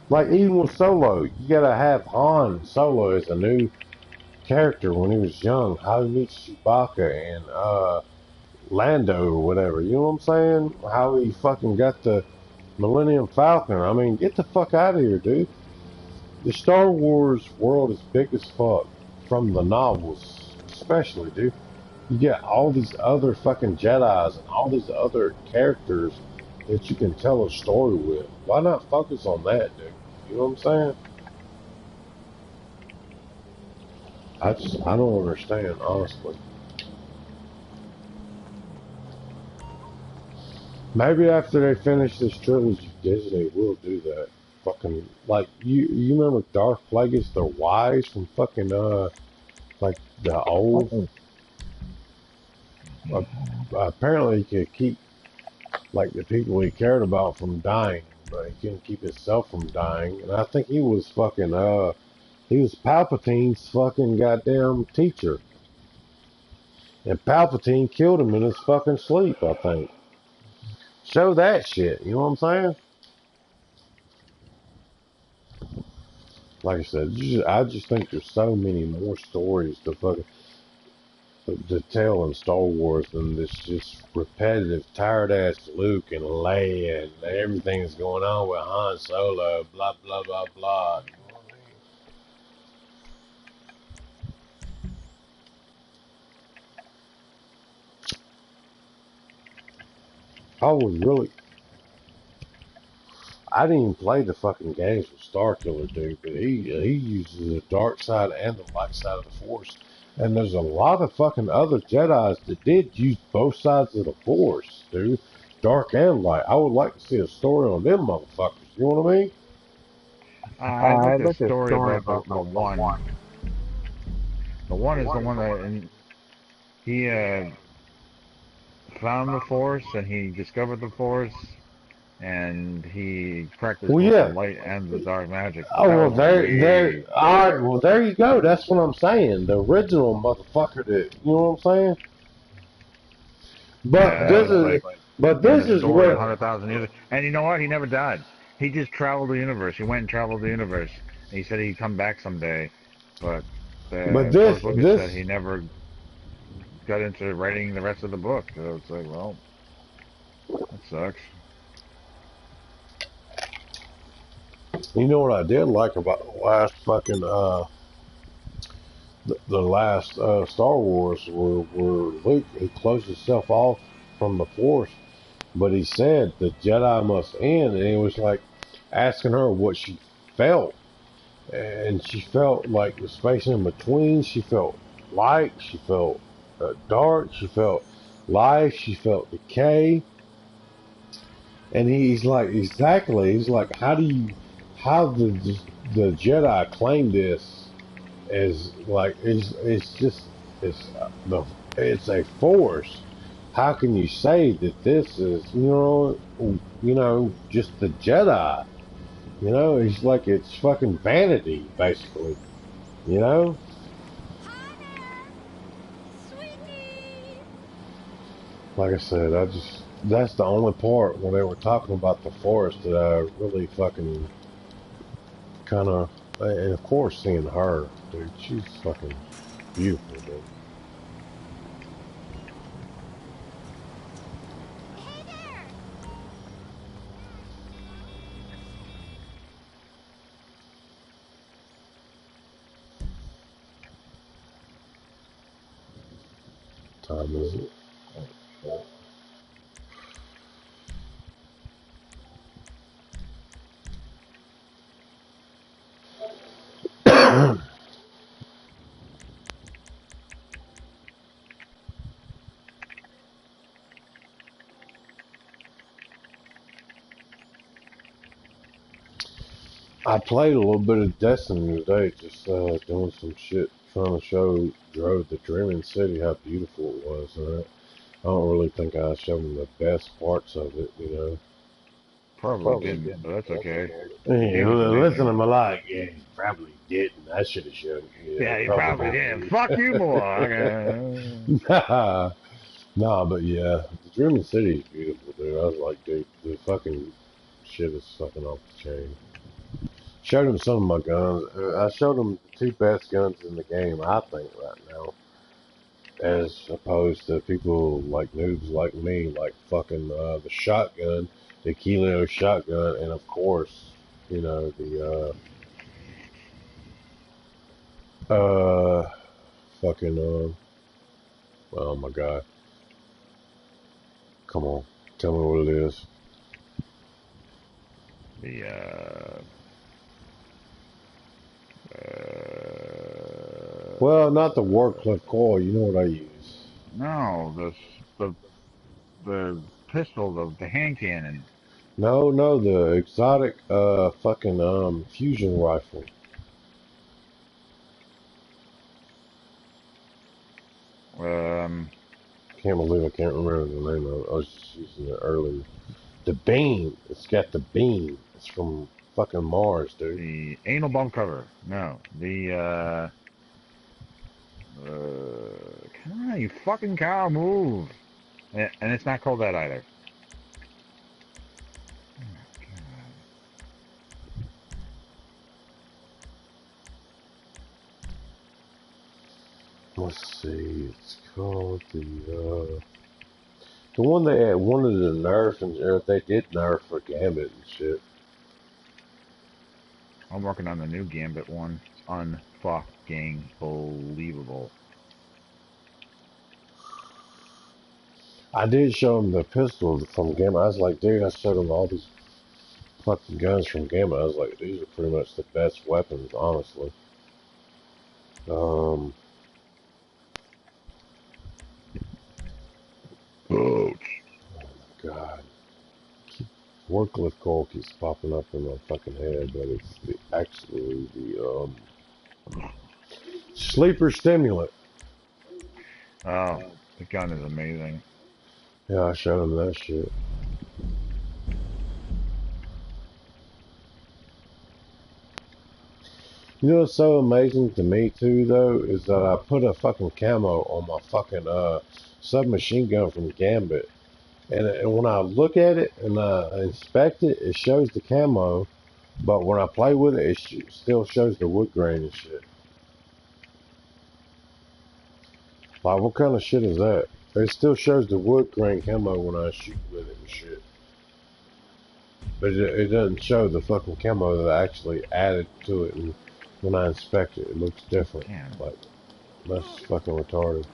Like, even with Solo, you gotta have Han Solo as a new character when he was young. How he meets Chewbacca and, Lando or whatever. You know what I'm saying? How he fucking got the Millennium Falcon. I mean, get the fuck out of here, dude. The Star Wars world is big as fuck from the novels, especially, dude. You get all these other fucking Jedis and all these other characters that you can tell a story with. Why not focus on that, dude? You know what I'm saying? I don't understand, honestly. Maybe after they finish this trilogy, Disney will do that. Fucking like you remember Darth Plagueis the Wise from fucking like the old. Apparently, he could keep like the people he cared about from dying, but he couldn't keep himself from dying. And I think he was Palpatine's fucking goddamn teacher, and Palpatine killed him in his fucking sleep. I think. Show that shit. You know what I'm saying? Like I said, I just think there's so many more stories to tell in Star Wars than this just repetitive, tired ass Luke and Leia and everything that's going on with Han Solo, blah blah blah blah. I didn't even play the fucking games with Star Killer, dude, but he uses the dark side and the light side of the Force. And there's a lot of fucking other Jedis that did use both sides of the Force, dude. Dark and light. I would like to see a story on them motherfuckers. You know what I mean? I'd like a story about the one. The one is the one that he found the Force and he discovered the Force and he practiced both the light and the dark magic. Oh well, all right. Well, there you go. That's what I'm saying. The original motherfucker that you know what I'm saying. But this is where 100,000 years. And you know what? He never died. He just traveled the universe. He went and traveled the universe. And he said he'd come back someday, but this said he never got into writing the rest of the book. So it's like, well, that sucks. You know what I did like about the last fucking the last Star Wars where Luke, he closed himself off from the Force, but he said the Jedi must end, and he was like asking her what she felt, and she felt like the space in between. She felt light, she felt dark, she felt life, she felt decay, and he's like, exactly, he's like, how the Jedi claim this as like it's just it's a force. How can you say that this is just the Jedi? You know, it's like it's fucking vanity, basically. You know, Hi there, sweetie. like I said, that's the only part when they were talking about the forest that I really fucking kind of, and of course seeing her, dude, she's fucking beautiful, dude. Hey there. Time is it? I played a little bit of Destiny today, just doing some shit, trying to show Drove the Dreaming City how beautiful it was. I don't really think I showed him the best parts of it, you know. Probably didn't, but that's okay. Hey, It was listen, amazing. I'm like, yeah, you probably didn't. I should have showed you. Yeah, Yeah, you probably probably did. Fuck you more. did. Nah, but yeah, the Dreaming City is beautiful, dude. I was like, dude, the fucking shit is fucking off the chain. Showed him some of my guns. I showed him the two best guns in the game, I think, right now. As opposed to people like noobs like me, like fucking the shotgun, the Kilo shotgun, and of course, you know, the fucking, oh my god. Come on. Tell me what it is. The Well, not the Warcliffe coil. You know what I use. no, the pistol, the hand cannon. No, the exotic, fucking, fusion rifle. Um, Can't believe I can't remember the name of it. I was just using it earlier. The beam. It's got the beam. It's from fucking Mars, dude. the anal bomb cover. No, the come on, you fucking cow, move. And it's not called that either. Let's see. It's called the one they had wanted to nerf, and they did nerf for Gambit and shit. I'm working on the new Gambit one. It's unfucking believable. I did show him the pistol from Gambit. I was like, dude, I showed him all these fucking guns from Gambit. I was like, these are pretty much the best weapons, honestly. Um, Oh, God. Warcliffe Cole keeps popping up in my fucking head, but it's actually the sleeper stimulant. oh, the gun is amazing. Yeah, I showed him that shit. You know what's so amazing to me too, though, is that I put a fucking camo on my fucking submachine gun from Gambit, and when I look at it and I inspect it, it shows the camo, but when I play with it, it still shows the wood grain and shit. Like, what kind of shit is that? It still shows the wood grain camo when I shoot with it and shit. But it doesn't show the fucking camo that I actually added to it, and when I inspect it, it looks different. Damn. Like, That's fucking retarded.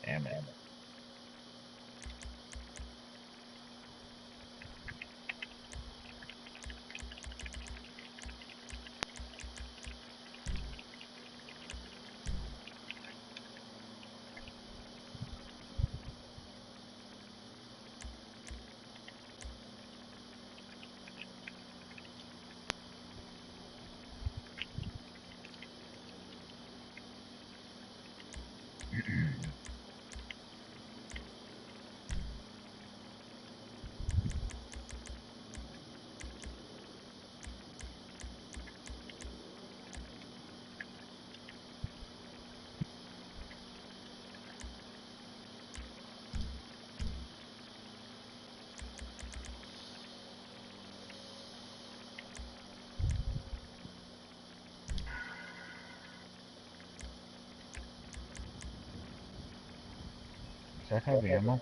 Damn it. Does that have ammo?